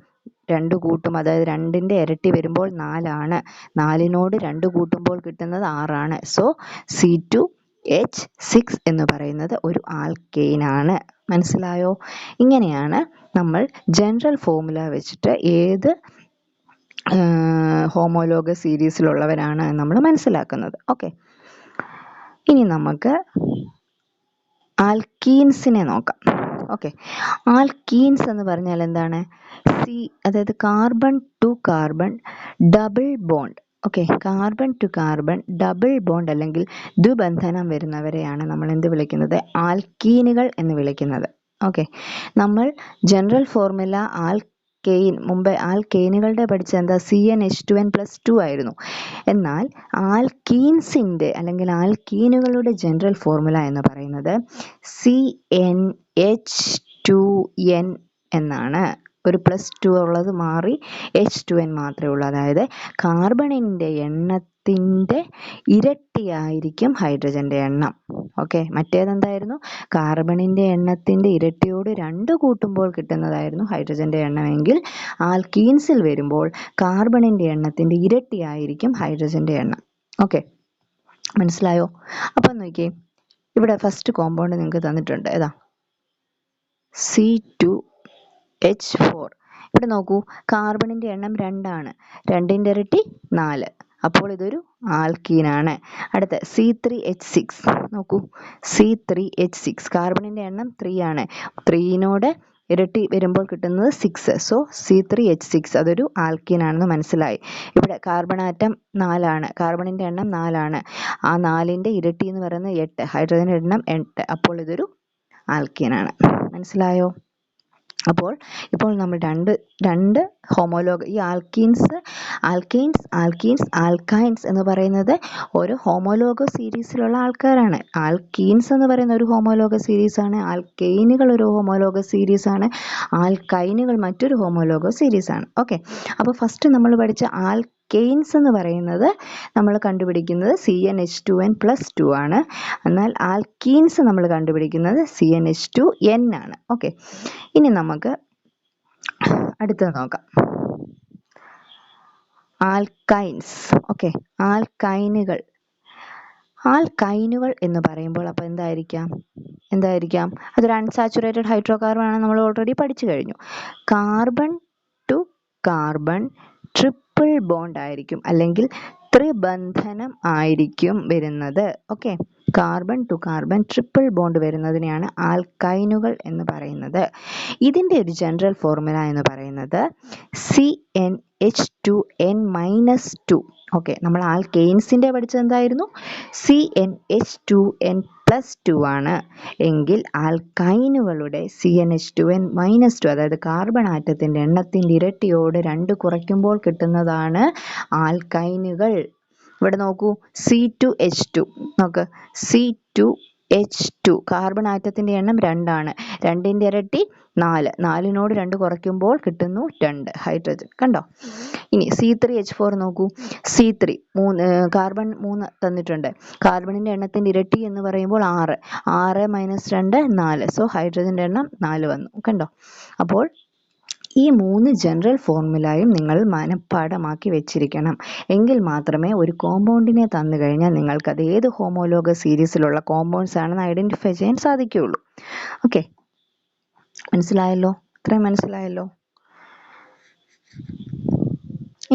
2 കൂട്ടും, അതായത് 2ൻ്റെ ഇരട്ടി വരുമ്പോൾ 4 ആണ്. 4നോട് 2 കൂട്ടുമ്പോൾ കിട്ടുന്നത് 6 ആണ്. സോ C2H6 എന്ന് പറയുന്നത് ഒരു ആൽക്കെയിൻ ആണ്. മനസ്സിലായോ? ഇങ്ങനെയാണ് നമ്മൾ ജനറൽ ഫോർമുല വെച്ചിട്ട് ഏത് ഹോമോലോഗസ് സീരീസിലുള്ളവരാണ് നമ്മൾ മനസ്സിലാക്കുന്നത്. ഓക്കെ, ഇനി നമുക്ക് ആൽക്കീൻസിനെ നോക്കാം. ഓക്കെ, ആൽക്കീൻസ് എന്ന് പറഞ്ഞാൽ എന്താണ്? അതായത് carbon to carbon double bond. Okay, carbon to carbon double bond അല്ലെങ്കിൽ ദ്വിബന്ധനം വരുന്നവരെയാണ് നമ്മൾ എന്ത് വിളിക്കുന്നത്? ആൽക്കീനുകൾ എന്ന് വിളിക്കുന്നത്. ഓക്കെ, നമ്മൾ ജനറൽ ഫോർമുല ആൽക്കെയിൻ, മുമ്പ് ആൽക്കെയിനുകളുടെ പഠിച്ചത് എന്താ, CnH2n+2 ആയിരുന്നു. എന്നാൽ ആൽക്കീൻസിൻ്റെ അല്ലെങ്കിൽ ആൽക്കീനുകളുടെ ജനറൽ ഫോർമുല എന്ന് പറയുന്നത് CnH2n എന്നാണ്. ഒരു +2 ഉള്ളത് മാറി H2n മാത്രമേ ഉള്ളൂ. അതായത് കാർബണിൻ്റെ എണ്ണത്തിൻ്റെ ഇരട്ടിയായിരിക്കും ഹൈഡ്രജൻ്റെ എണ്ണം. ഓക്കെ, മറ്റേതെന്തായിരുന്നു, കാർബണിൻ്റെ എണ്ണത്തിൻ്റെ ഇരട്ടിയോട് 2 കൂട്ടുമ്പോൾ കിട്ടുന്നതായിരുന്നു ഹൈഡ്രജൻ്റെ എണ്ണമെങ്കിൽ ആൽക്കീൻസിൽ വരുമ്പോൾ കാർബണിൻ്റെ എണ്ണത്തിൻ്റെ ഇരട്ടിയായിരിക്കും ഹൈഡ്രജൻ്റെ എണ്ണം. ഓക്കെ, മനസ്സിലായോ? അപ്പം നോക്കിയേ, ഇവിടെ ഫസ്റ്റ് കോമ്പൗണ്ട് നിങ്ങൾക്ക് തന്നിട്ടുണ്ട്, ഏതാ, C2H4. ഇവിടെ നോക്കൂ, കാർബണിൻ്റെ എണ്ണം 2 ആണ്, 2ൻ്റെ ഇരട്ടി 4, അപ്പോൾ ഇതൊരു ആൽക്കീനാണ്. അടുത്ത C3H6 നോക്കൂ, C3H6 കാർബണിൻ്റെ എണ്ണം 3 ആണ്, 3നോട് ഇരട്ടി വരുമ്പോൾ കിട്ടുന്നത് 6, സോ C3H6 അതൊരു ആൽക്കീനാണെന്ന് മനസ്സിലായി. ഇവിടെ കാർബൺ ആറ്റം 4 ആണ്, കാർബണിൻ്റെ എണ്ണം 4 ആണ്, ആ 4ൻ്റെ ഇരട്ടി എന്ന് പറയുന്നത് 8, ഹൈഡ്രജൻ്റെ എണ്ണം 8, അപ്പോൾ ഇതൊരു ആൽക്കീനാണ്. മനസ്സിലായോ? അപ്പോൾ ഇപ്പോൾ നമ്മൾ രണ്ട് ഹോമോലോഗ്, ഈ ആൽക്കൈൻസ് എന്ന് പറയുന്നത് ഒരു ഹോമോലോഗ സീരീസിലുള്ള ആൾക്കാരാണ്. ആൽക്കീൻസ് എന്ന് പറയുന്ന ഒരു ഹോമോലോഗ സീരീസാണ്, ആൽക്കെയിനുകൾ ഒരു ഹോമോലോഗ സീരീസാണ്, ആൽക്കൈനുകൾ മറ്റൊരു ഹോമോലോഗ സീരീസാണ്. ഓക്കെ, അപ്പോൾ ഫസ്റ്റ് നമ്മൾ പഠിച്ച ആൽക്കെയിൻസ് എന്ന് പറയുന്നത് നമ്മൾ കണ്ടുപിടിക്കുന്നത് CnH2n+2 ആണ്. എന്നാൽ ആൽക്കീൻസ് നമ്മൾ കണ്ടുപിടിക്കുന്നത് CnH2n ആണ്. ഓക്കെ, ഇനി നമുക്ക് അടുത്തത് നോക്കാം, ആൽക്കൈൻസ്. ഓക്കെ, ആൽക്കൈനുകൾ എന്ന് പറയുമ്പോൾ അപ്പോൾ എന്തായിരിക്കാം, അതൊരു അൺസാച്ചുറേറ്റഡ് ഹൈഡ്രോകാർബൺ ആണ്, നമ്മൾ ഓൾറെഡി പഠിച്ചു കഴിഞ്ഞു. Carbon to carbon triple bond ആയിരിക്കും, അല്ലെങ്കിൽ ത്രിബന്ധനം ആയിരിക്കും വരുന്നത്. Okay, carbon to carbon triple bond വരുന്നതിനെയാണ് ആൽക്കൈനുകൾ എന്ന് പറയുന്നത്. ഇതിൻ്റെ ഒരു ജനറൽ ഫോർമുല എന്ന് പറയുന്നത് CnH2n-2. ഓക്കെ, നമ്മൾ ആൽക്കെയിൻസിൻ്റെ പഠിച്ചത് എന്തായിരുന്നു, CnH2n+2 ആണ്. എങ്കിൽ ആൽക്കൈനുകളുടെ CnH2n-2, അതായത് കാർബൺ ആറ്റത്തിൻ്റെ എണ്ണത്തിൻ്റെ ഇരട്ടിയോട് 2 കുറയ്ക്കുമ്പോൾ കിട്ടുന്നതാണ് ആൽക്കൈനുകൾ. ഇവിടെ നോക്കൂ, C2H2 നോക്ക്, C2H2 കാർബൺ ആറ്റത്തിൻ്റെ എണ്ണം 2 ആണ്, 2ൻ്റെ ഇരട്ടി 4, 4നോട് 2 കുറയ്ക്കുമ്പോൾ കിട്ടുന്നു 2 ഹൈഡ്രജൻ. കണ്ടോ? ഇനി C3H4 നോക്കൂ, C3 കാർബൺ 3 തന്നിട്ടുണ്ട്, കാർബണിൻ്റെ എണ്ണത്തിൻ്റെ ഇരട്ടി എന്ന് പറയുമ്പോൾ 6, 6 - 2 4, സോ ഹൈഡ്രജൻ്റെ എണ്ണം 4 വന്നു. കണ്ടോ? അപ്പോൾ ഈ 3 ജനറൽ ഫോർമുലയും നിങ്ങൾ മനഃപ്പാഠമാക്കി വെച്ചിരിക്കണം. എങ്കിൽ മാത്രമേ ഒരു കോമ്പൗണ്ടിനെ തന്നു കഴിഞ്ഞാൽ നിങ്ങൾക്കത് ഏത് ഹോമോലോഗ സീരീസിലുള്ള കോമ്പൗണ്ട്സ് ആണെന്ന് ഐഡൻറ്റിഫൈ ചെയ്യാൻ സാധിക്കുകയുള്ളൂ. ഓക്കെ, മനസ്സിലായല്ലോ? ഇത്രയും മനസ്സിലായല്ലോ?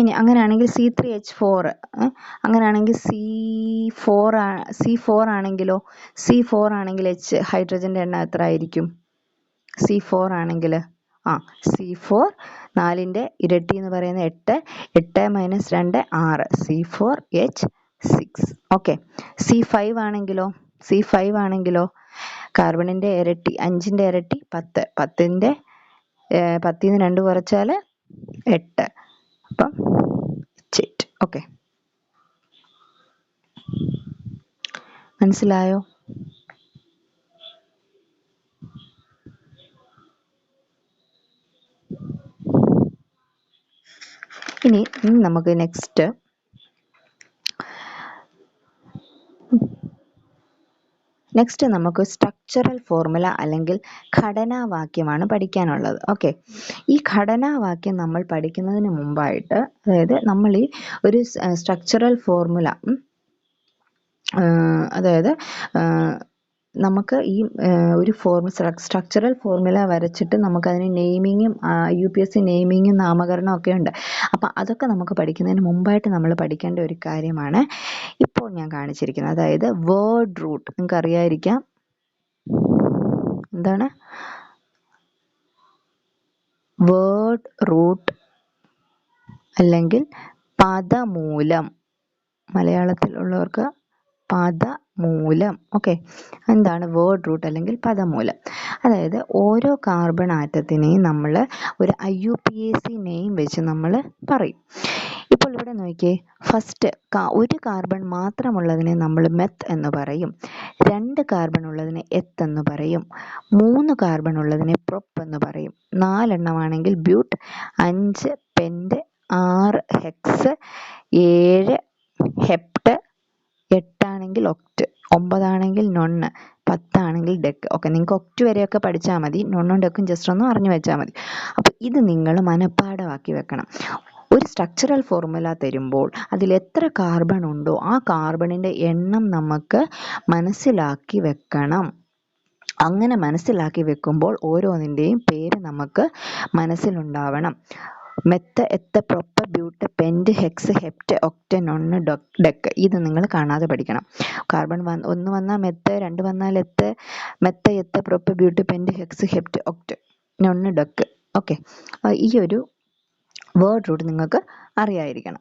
ഇനി അങ്ങനെയാണെങ്കിൽ C3H4, അങ്ങനെയാണെങ്കിൽ C4 ആണെങ്കിലോ, C4 ആണെങ്കിൽ ഹൈഡ്രജൻ്റെ എണ്ണം എത്ര ആയിരിക്കും? C4 ആണെങ്കിൽ C4 4ൻ്റെ ഇരട്ടി എന്ന് പറയുന്നത് 8, 8 - 2 6, C4H6. ഓക്കെ, C5 ആണെങ്കിലോ കാർബണിൻ്റെ ഇരട്ടി 5ൻ്റെ ഇരട്ടി 10, 10ൻ്റെ 10ന്ന് 2 കുറച്ചാൽ 8, അപ്പം 8. ഓക്കെ, മനസ്സിലായോ? ഇനി നമുക്ക് നെക്സ്റ്റ് നമുക്ക് സ്ട്രക്ചറൽ ഫോർമുല അല്ലെങ്കിൽ ഘടനാവാക്യമാണ് പഠിക്കാനുള്ളത്. ഓക്കെ, ഈ ഘടനാവാക്യം നമ്മൾ പഠിക്കുന്നതിന് മുമ്പായിട്ട്, അതായത് നമ്മൾ ഈ ഒരു സ്ട്രക്ചറൽ ഫോർമുല, അതായത് നമുക്ക് ഈ ഒരു സ്ട്രക്ചറൽ ഫോർമുല വരച്ചിട്ട് നമുക്കതിന് നെയിമിങ്ങും UPSC നെയിമിങ്ങും നാമകരണം ഒക്കെ ഉണ്ട്. അപ്പം അതൊക്കെ നമുക്ക് പഠിക്കുന്നതിന് മുമ്പായിട്ട് നമ്മൾ പഠിക്കേണ്ട ഒരു കാര്യമാണ് ഇപ്പോൾ ഞാൻ കാണിച്ചിരിക്കുന്നത്. അതായത് വേർഡ് റൂട്ട്, നിങ്ങൾക്ക് അറിയാതിരിക്കാം, എന്താണ് വേർഡ് റൂട്ട് അല്ലെങ്കിൽ പദമൂലം, മലയാളത്തിലുള്ളവർക്ക് പദമൂലം. ഓക്കെ, എന്താണ് വേർഡ് റൂട്ട് അല്ലെങ്കിൽ പദമൂലം? അതായത് ഓരോ കാർബൺ ആറ്റത്തിനെയും നമ്മൾ ഒരു IUPAC നെയിം വെച്ച് നമ്മൾ പറയും. ഇപ്പോൾ ഇവിടെ നോക്കിയേ, ഫസ്റ്റ് ഒരു കാർബൺ മാത്രമുള്ളതിനെ നമ്മൾ മെത്ത് എന്ന് പറയും, 2 കാർബൺ ഉള്ളതിനെ എത്ത് എന്ന് പറയും, 3 കാർബൺ ഉള്ളതിനെ പ്രൊപ്പ് എന്ന് പറയും, 4 എണ്ണമാണെങ്കിൽ ബ്യൂട്ട്, 5 പെന്റ്, 6 ഹെക്സ്, 7 ഹെപ്റ്റ്, 8 ആണെങ്കിൽ ഒക്റ്റ്, 9 ആണെങ്കിൽ നൊണ്ണ്, 10 ആണെങ്കിൽ ഡെക്ക്. ഓക്കെ, നിങ്ങൾക്ക് ഒക്റ്റ് വരെയൊക്കെ പഠിച്ചാൽ മതി, നൊണ്ണും ഡെക്കും ജസ്റ്റ് ഒന്ന് അറിഞ്ഞു വെച്ചാൽ മതി. അപ്പോൾ ഇത് നിങ്ങൾ മനഃപ്പാഠമാക്കി വെക്കണം. ഒരു സ്ട്രക്ചറൽ ഫോർമുല തരുമ്പോൾ അതിൽ എത്ര കാർബൺ ഉണ്ടോ ആ കാർബണിൻ്റെ എണ്ണം നമുക്ക് മനസ്സിലാക്കി വെക്കണം. അങ്ങനെ മനസ്സിലാക്കി വെക്കുമ്പോൾ ഓരോന്നിൻ്റെയും പേര് നമുക്ക് മനസ്സിലുണ്ടാവണം. Meth, eth, prop, but, pent, hex, hept, oct, non, dec. ഇത് നിങ്ങൾ കാണാതെ പഠിക്കണം. കാർബൺ 1 വന്നാൽ മെത്ത്, 2 വന്നാൽ eth, meth, eth, prop, but, pent, hex, hept, oct, non, dec. Okay, ഈ ഒരു വേർഡ് റൂട്ട് നിങ്ങൾക്ക് അറിയായിരിക്കണം.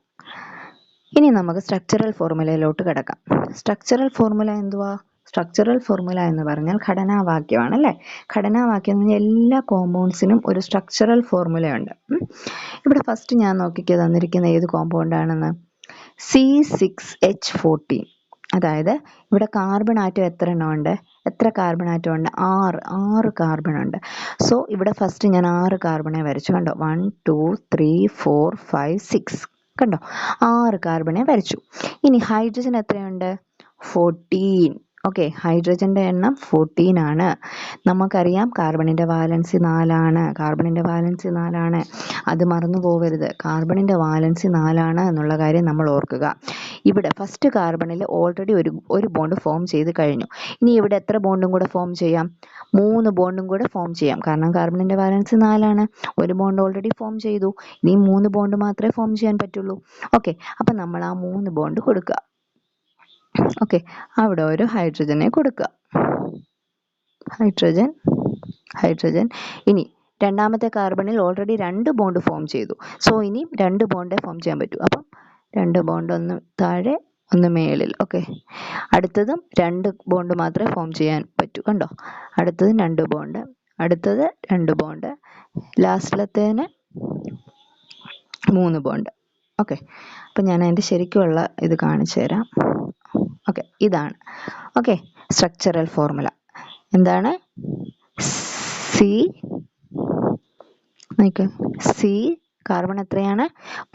ഇനി നമുക്ക് സ്ട്രക്ചറൽ ഫോർമുലയിലോട്ട് കിടക്കാം. സ്ട്രക്ചറൽ ഫോർമുല എന്തുവാ? സ്ട്രക്ചറൽ ഫോർമുല എന്ന് പറഞ്ഞാൽ ഘടനാവാക്യമാണ് അല്ലേ? ഘടനാവാക്യം എന്ന് പറഞ്ഞാൽ എല്ലാ കോമ്പൗണ്ട്സിനും ഒരു സ്ട്രക്ചറൽ ഫോർമുലയുണ്ട്. ഇവിടെ ഫസ്റ്റ് ഞാൻ നോക്കിക്ക് തന്നിരിക്കുന്ന ഏത് കോമ്പൗണ്ടാണെന്ന്, C6H14. അതായത് ഇവിടെ കാർബൺ ആറ്റം എത്ര എണ്ണം ഉണ്ട്? എത്ര കാർബൺ ആറ്റം ഉണ്ട്? 6 കാർബൺ ഉണ്ട്. സോ ഇവിടെ ഫസ്റ്റ് ഞാൻ 6 കാർബണെ വരച്ചു. കണ്ടോ, 1 2 3 4 5 6. കണ്ടോ, 6 കാർബണെ വരച്ചു. ഇനി ഹൈഡ്രജൻ എത്രയുണ്ട്? 14. ഓക്കെ, ഹൈഡ്രജൻ്റെ എണ്ണം 14 ആണ്. നമുക്കറിയാം കാർബണിൻ്റെ വാലൻസി 4 ആണ്. കാർബണിൻ്റെ വാലൻസി 4 ആണ്, അത് മറന്നു പോകരുത്. കാർബണിൻ്റെ വാലൻസി 4 ആണ് എന്നുള്ള കാര്യം നമ്മൾ ഓർക്കുക. ഇവിടെ ഫസ്റ്റ് കാർബണിൽ ഓൾറെഡി ഒരു ബോണ്ട് ഫോം ചെയ്ത് കഴിഞ്ഞു. ഇനി ഇവിടെ എത്ര ബോണ്ടും കൂടെ ഫോം ചെയ്യാം? 3 ബോണ്ടും കൂടെ ഫോം ചെയ്യാം. കാരണം കാർബണിൻ്റെ വാലൻസി 4 ആണ്, ഒരു ബോണ്ട് ഓൾറെഡി ഫോം ചെയ്തു. ഇനി 3 ബോണ്ട് മാത്രമേ ഫോം ചെയ്യാൻ പറ്റുള്ളൂ. ഓക്കെ, അപ്പം നമ്മൾ ആ 3 ബോണ്ട് കൊടുക്കുക. ഓക്കെ, അവിടെ ഒരു ഹൈഡ്രജനെ കൊടുക്കുക. ഹൈഡ്രജൻ. ഇനി രണ്ടാമത്തെ കാർബണിൽ ഓൾറെഡി 2 ബോണ്ട് ഫോം ചെയ്തു. സോ ഇനി 2 ബോണ്ടേ ഫോം ചെയ്യാൻ പറ്റൂ. അപ്പം 2 ബോണ്ട്, ഒന്ന് താഴെ ഒന്ന് മേളിൽ. ഓക്കെ, അടുത്തതും 2 ബോണ്ട് മാത്രമേ ഫോം ചെയ്യാൻ പറ്റൂ. കണ്ടോ, അടുത്തത് 2 ബോണ്ട്, അടുത്തത് 2 ബോണ്ട്, ലാസ്റ്റിലത്തേന് 3 ബോണ്ട്. ഓക്കെ, അപ്പം ഞാൻ അതിൻ്റെ ശരിക്കുള്ള ഇത് കാണിച്ചു തരാം. ഓക്കെ, ഇതാണ്. ഓക്കെ, സ്ട്രക്ചറൽ ഫോർമുല എന്താണ്? സി കാർബൺ എത്രയാണ്?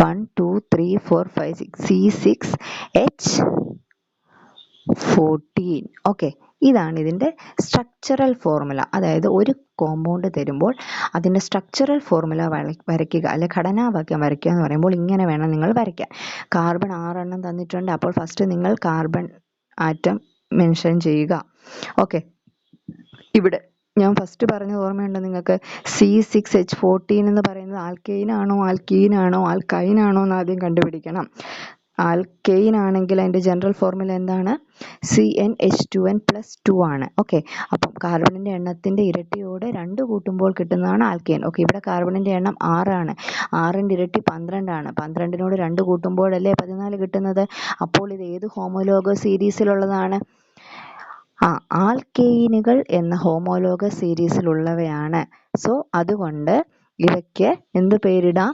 1 2 3 4 5 6 C6H14. ഓക്കെ, ഇതാണ് ഇതിൻ്റെ സ്ട്രക്ചറൽ ഫോർമുല. അതായത് ഒരു കോമ്പൗണ്ട് തരുമ്പോൾ അതിൻ്റെ സ്ട്രക്ചറൽ ഫോർമുല വരയ്ക്കുക, അല്ലെ ഘടനാവാക്യം വരയ്ക്കുക എന്ന് പറയുമ്പോൾ ഇങ്ങനെ വേണം നിങ്ങൾ വരയ്ക്കാൻ. കാർബൺ 6 എണ്ണം തന്നിട്ടുണ്ട്. അപ്പോൾ ഫസ്റ്റ് നിങ്ങൾ കാർബൺ ആറ്റം മെൻഷൻ ചെയ്യുക. ഓക്കെ, ഇവിടെ ഞാൻ ഫസ്റ്റ് പറഞ്ഞ ഓർമ്മയുണ്ടോ നിങ്ങൾക്ക്? C6H14 എന്ന് പറയുന്നത് ആൽക്കെയിൻ ആണോ ആൽക്കൈൻ ആണോ എന്ന് ആദ്യം കണ്ടുപിടിക്കണം. ആൽക്കെയിൻ ആണെങ്കിൽ അതിൻ്റെ ജനറൽ ഫോർമുല എന്താണ്? CnH2n+2 ആണ്. ഓക്കെ, അപ്പം കാർബണിൻ്റെ എണ്ണത്തിൻ്റെ ഇരട്ടിയോട് 2 കൂട്ടുമ്പോൾ കിട്ടുന്നതാണ് ആൽക്കെയിൻ. ഓക്കെ, ഇവിടെ കാർബണിൻ്റെ എണ്ണം 6 ആണ്. 6ൻ്റെ ഇരട്ടി 12 ആണ്. 12നോട് 2 കൂട്ടുമ്പോഴല്ലേ 14 കിട്ടുന്നത്. അപ്പോൾ ഇത് ഏത് ഹോമോലോഗസ് സീരീസിലുള്ളതാണ്? ആൽക്കെയിനുകൾ എന്ന ഹോമോലോഗസ് സീരീസിലുള്ളവയാണ്. സോ അതുകൊണ്ട് ഇവയ്ക്ക് എന്ത് പേരിടാം?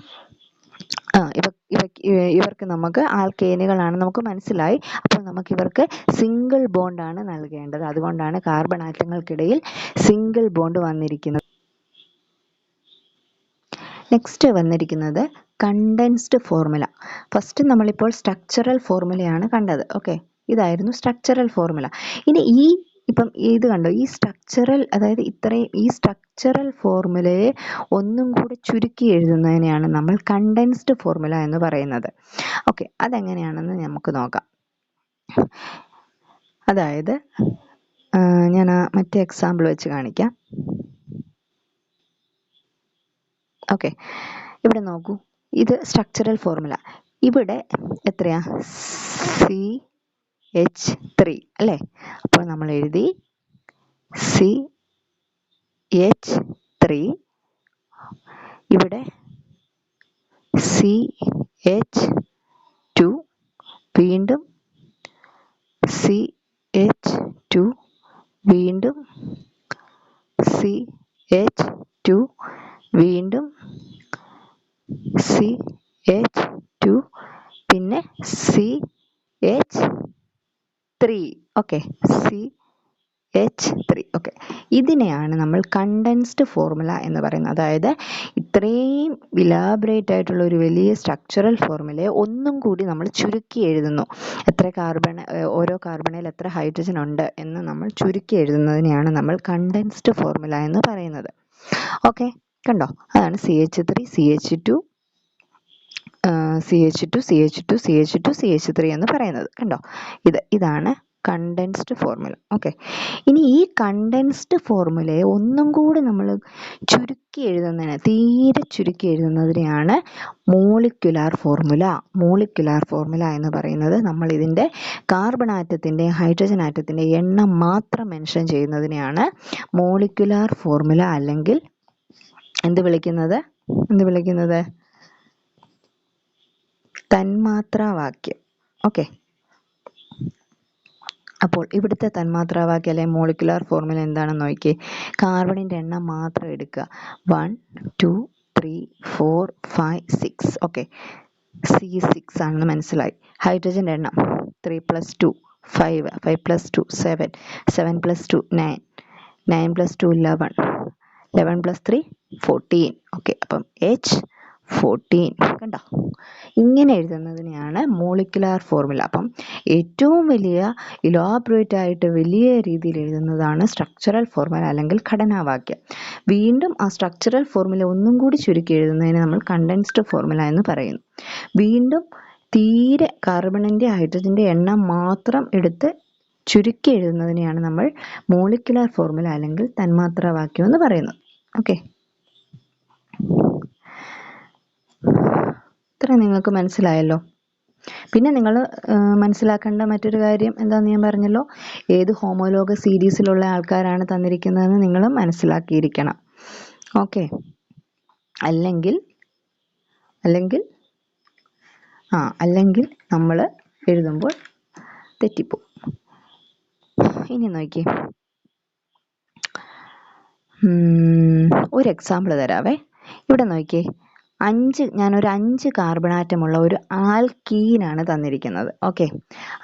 ഇവർക്ക് നമുക്ക് ആൽക്കെയിനുകളാണ് നമുക്ക് മനസ്സിലായി. അപ്പോൾ നമുക്ക് ഇവർക്ക് സിംഗിൾ ബോണ്ടാണ് നൽകേണ്ടത്. അതുകൊണ്ടാണ് കാർബൺ ആറ്റങ്ങൾക്കിടയിൽ സിംഗിൾ ബോണ്ട് വന്നിരിക്കുന്നത്. നെക്സ്റ്റ് വന്നിരിക്കുന്നത് കണ്ടൻസ്ഡ് ഫോർമുല. ഫസ്റ്റ് നമ്മളിപ്പോൾ സ്ട്രക്ചറൽ ഫോർമുലയാണ് കണ്ടത്. ഓക്കെ, ഇതായിരുന്നു സ്ട്രക്ചറൽ ഫോർമുല. ഇനി ഇപ്പം ഇത് കണ്ടോ, ഈ സ്ട്രക്ചറൽ, അതായത് ഇത്രയും ഈ സ്ട്രക്ചറൽ ഫോർമുലയെ ഒന്നും കൂടെ ചുരുക്കി എഴുതുന്നതിനെയാണ് നമ്മൾ കണ്ടൻസ്ഡ് ഫോർമുല എന്ന് പറയുന്നത്. ഓക്കെ, അതെങ്ങനെയാണെന്ന് നമുക്ക് നോക്കാം. അതായത് ഞാൻ മറ്റേ എക്സാമ്പിൾ വെച്ച് കാണിക്കാം. ഓക്കെ, ഇവിടെ നോക്കൂ, ഇത് സ്ട്രക്ചറൽ ഫോർമുല. ഇവിടെ എത്രയാ? CH3 അല്ലേ? അപ്പോൾ നമ്മൾ എഴുതി CH3, ഇവിടെ CH2, വീണ്ടും CH3, വീണ്ടും CH2, വീണ്ടും CH2, പിന്നെ CH3. Okay, CH3. ഓക്കെ, ഇതിനെയാണ് നമ്മൾ കണ്ടൻസ്ഡ് ഫോർമുല എന്ന് പറയുന്നത്. അതായത് ഇത്രയും ഇലാബറേറ്റ് ആയിട്ടുള്ള ഒരു വലിയ സ്ട്രക്ചറൽ ഫോർമുലയെ ഒന്നും കൂടി നമ്മൾ ചുരുക്കി എഴുതുന്നു. എത്ര കാർബൺ, ഓരോ കാർബണിൽ എത്ര ഹൈഡ്രജൻ ഉണ്ട് എന്ന് നമ്മൾ ചുരുക്കി എഴുതുന്നതിനെയാണ് നമ്മൾ കണ്ടൻസ്ഡ് ഫോർമുല എന്ന് പറയുന്നത്. ഓക്കെ, കണ്ടോ? അതാണ് CH3, CH2, CH2, CH2, CH2, CH3 എന്ന് പറയുന്നത്. കണ്ടോ? ഇതാണ് കണ്ടൻസ്ഡ് ഫോർമുല. ഓക്കെ, ഇനി ഈ കണ്ടൻസ്ഡ് ഫോർമുലയെ ഒന്നും കൂടി നമ്മൾ ചുരുക്കി എഴുതുന്നതിന്, തീരെ ചുരുക്കി എഴുതുന്നതിനെയാണ് മോളിക്യുലാർ ഫോർമുല. മോളിക്യുലാർ ഫോർമുല എന്ന് പറയുന്നത് നമ്മൾ ഇതിൻ്റെ കാർബൺ ആറ്റത്തിൻ്റെ, ഹൈഡ്രജൻ ആറ്റത്തിൻ്റെ എണ്ണം മാത്രം മെൻഷൻ ചെയ്യുന്നതിനെയാണ് മോളിക്യുലാർ ഫോർമുല, അല്ലെങ്കിൽ എന്ത് വിളിക്കുന്നത്? തന്മാത്രാവാക്യം. ഓക്കെ, അപ്പോൾ ഇവിടുത്തെ തന്മാത്രാവാക്യം അല്ലെങ്കിൽ മോളിക്യുലാർ ഫോർമുല എന്താണെന്ന് നോക്കിയേ. കാർബണിൻ്റെ എണ്ണം മാത്രം എടുക്കുക. 1 2 3 4 5 6. ഓക്കെ, C6 ആണെന്ന് മനസ്സിലായി. ഹൈഡ്രജൻ്റെ എണ്ണം 3 + 2 5, 5 + 2 7, 7 + 2 9, 9 + 2 11, 11 + 3 14. ഓക്കെ, അപ്പം H14. കണ്ടോ? ഇങ്ങനെ എഴുതുന്നതിനെയാണ് മോളിക്യുലാർ ഫോർമുല. അപ്പം ഏറ്റവും വലിയ ഇലാബറേറ്റ് ആയിട്ട് വലിയ രീതിയിൽ എഴുതുന്നതാണ് സ്ട്രക്ചറൽ ഫോർമുല അല്ലെങ്കിൽ ഘടനാവാക്യം. വീണ്ടും ആ സ്ട്രക്ചറൽ ഫോർമുല ഒന്നും കൂടി ചുരുക്കി എഴുതുന്നതിന് നമ്മൾ കണ്ടൻസ്ഡ് ഫോർമുല എന്ന് പറയുന്നു. വീണ്ടും തീരെ കാർബണിൻ്റെ, ഹൈഡ്രജൻ്റെ എണ്ണം മാത്രം എടുത്ത് ചുരുക്കി എഴുതുന്നതിനെയാണ് നമ്മൾ മോളിക്യുലാർ ഫോർമുല അല്ലെങ്കിൽ തന്മാത്രാവാക്യം എന്ന് പറയുന്നത്. ഓക്കെ, ഇത്ര നിങ്ങൾക്ക് മനസ്സിലായല്ലോ. പിന്നെ നിങ്ങൾ മനസ്സിലാക്കേണ്ട മറ്റൊരു കാര്യം എന്താണെന്ന് ഞാൻ പറഞ്ഞല്ലോ, ഏത് ഹോമോലോഗ സീരീസിലുള്ള ആൾക്കാരാണ് തന്നിരിക്കുന്നതെന്ന് നിങ്ങൾ മനസ്സിലാക്കിയിരിക്കണം. ഓക്കെ, അല്ലെങ്കിൽ നമ്മൾ എഴുതുമ്പോൾ തെറ്റിപ്പോവും. ഇനി നോക്കിയേ, ഒരു എക്സാമ്പിൾ തരാവേ. ഇവിടെ നോക്കിയേ, ഞാനൊരു 5 കാർബൺ ആറ്റമുള്ള ഒരു ആൽക്കീനാണ് തന്നിരിക്കുന്നത്. ഓക്കെ,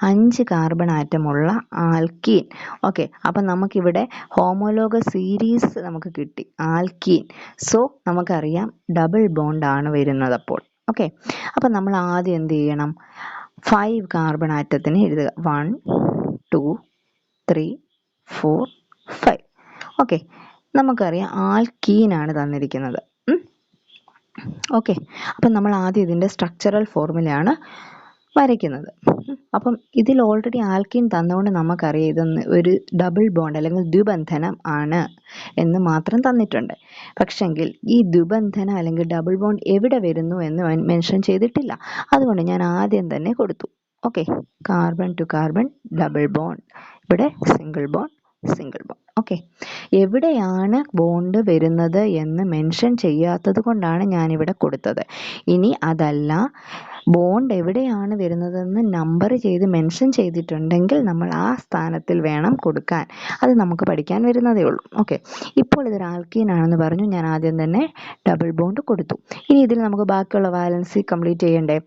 5 കാർബൺ ആറ്റമുള്ള ആൽക്കീൻ. ഓക്കെ, അപ്പം നമുക്കിവിടെ ഹോമോലോഗ സീരീസ് നമുക്ക് കിട്ടി, ആൽക്കീൻ. സോ നമുക്കറിയാം ഡബിൾ ബോണ്ടാണ് വരുന്നത് അപ്പോൾ. ഓക്കെ, അപ്പം നമ്മൾ ആദ്യം എന്ത് ചെയ്യണം? 5 കാർബൺ ആറ്റത്തിന് എഴുതുക. 1 2 3 4 5. ഓക്കെ, നമുക്കറിയാം ആൽക്കീനാണ് തന്നിരിക്കുന്നത്. ഓക്കെ, അപ്പം നമ്മൾ ആദ്യം ഇതിൻ്റെ സ്ട്രക്ചറൽ ഫോർമുലയാണ് വരയ്ക്കുന്നത്. അപ്പം ഇതിൽ ഓൾറെഡി ആൽക്കീൻ തന്നുകൊണ്ട് നമുക്കറിയാം ഇതൊന്ന് ഒരു ഡബിൾ ബോണ്ട് അല്ലെങ്കിൽ ദ്വിബന്ധനം ആണ് എന്ന് മാത്രം തന്നിട്ടുണ്ട്. പക്ഷെങ്കിൽ ഈ ദ്വിബന്ധനം അല്ലെങ്കിൽ ഡബിൾ ബോണ്ട് എവിടെ വരുന്നു എന്ന് മെൻഷൻ ചെയ്തിട്ടില്ല. അതുകൊണ്ട് ഞാൻ ആദ്യം തന്നെ കൊടുത്തു. Okay, carbon to carbon double bond, ഇവിടെ സിംഗിൾ ബോണ്ട്. ഓക്കെ, എവിടെയാണ് ബോണ്ട് വരുന്നത് എന്ന് മെൻഷൻ ചെയ്യാത്തത് കൊണ്ടാണ് ഞാനിവിടെ കൊടുത്തത്. ഇനി അതല്ല, ബോണ്ട് എവിടെയാണ് വരുന്നതെന്ന് നമ്പർ ചെയ്ത് മെൻഷൻ ചെയ്തിട്ടുണ്ടെങ്കിൽ നമ്മൾ ആ സ്ഥാനത്തിൽ വേണം കൊടുക്കാൻ. അത് നമുക്ക് പഠിക്കാൻ വരുന്നതേ ഉള്ളൂ. ഓക്കെ, ഇപ്പോൾ ഇതൊരു ആൽക്കീൻ ആണെന്ന് പറഞ്ഞു, ഞാൻ ആദ്യം തന്നെ ഡബിൾ ബോണ്ട് കൊടുത്തു. ഇനി ഇതിൽ നമുക്ക് ബാക്കിയുള്ള വാലൻസി കംപ്ലീറ്റ് ചെയ്യണ്ടേ?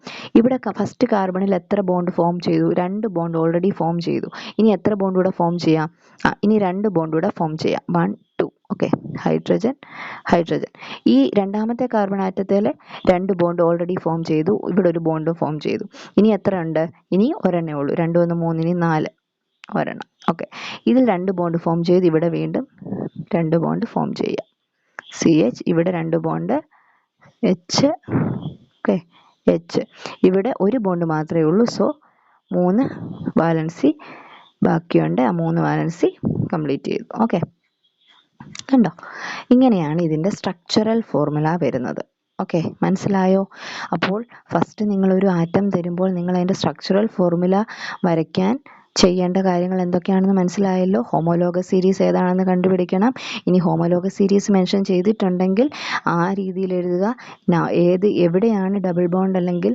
ഇവിടെ ഫസ്റ്റ് കാർബണിൽ എത്ര ബോണ്ട് ഫോം ചെയ്തു? 2 ബോണ്ട് ഓൾറെഡി ഫോം ചെയ്തു. ഇനി എത്ര ബോണ്ട് കൂടെ ഫോം ചെയ്യാം? ഇനി 2 ബോണ്ട് കൂടെ ഫോം ചെയ്യാം. 1 2. Okay, hydrogen. ഈ രണ്ടാമത്തെ കാർബൺ ആറ്റത്തിൽ 2 ബോണ്ട് ഓൾറെഡി ഫോം ചെയ്തു. ഇവിടെ ഒരു ബോണ്ട് ഫോം ചെയ്തു. ഇനി എത്ര ഉണ്ട്? ഇനി ഒരെണ്ണേ ഉള്ളൂ. 2 1 3, ഇനി 4, ഒരെണ്ണം. ഓക്കെ, ഇതിൽ 2 ബോണ്ട് ഫോം ചെയ്ത് ഇവിടെ വീണ്ടും 2 ബോണ്ട് ഫോം ചെയ്യാം. CH, ഇവിടെ 2 ബോണ്ട് H. Okay, H. ഇവിടെ ഒരു ബോണ്ട് മാത്രമേ ഉള്ളൂ. സോ 3 വാലൻസി ബാക്കിയുണ്ട്. ആ 3 വാലൻസി കംപ്ലീറ്റ് ചെയ്തു. ഓക്കെ, കണ്ടോ? ഇങ്ങനെയാണ് ഇതിൻ്റെ സ്ട്രക്ചറൽ ഫോർമുല വരുന്നത്. ഓക്കെ, മനസ്സിലായോ? അപ്പോൾ ഫസ്റ്റ് നിങ്ങളൊരു ആറ്റം തരുമ്പോൾ നിങ്ങൾ അതിൻ്റെ സ്ട്രക്ചറൽ ഫോർമുല വരയ്ക്കാൻ ചെയ്യേണ്ട കാര്യങ്ങൾ എന്തൊക്കെയാണെന്ന് മനസ്സിലായല്ലോ. ഹോമോലോഗ സീരീസ് ഏതാണെന്ന് കണ്ടുപിടിക്കണം. ഇനി ഹോമോലോഗ സീരീസ് മെൻഷൻ ചെയ്തിട്ടുണ്ടെങ്കിൽ ആ രീതിയിൽ എഴുതുക. എവിടെയാണ് ഡബിൾ ബോണ്ട് അല്ലെങ്കിൽ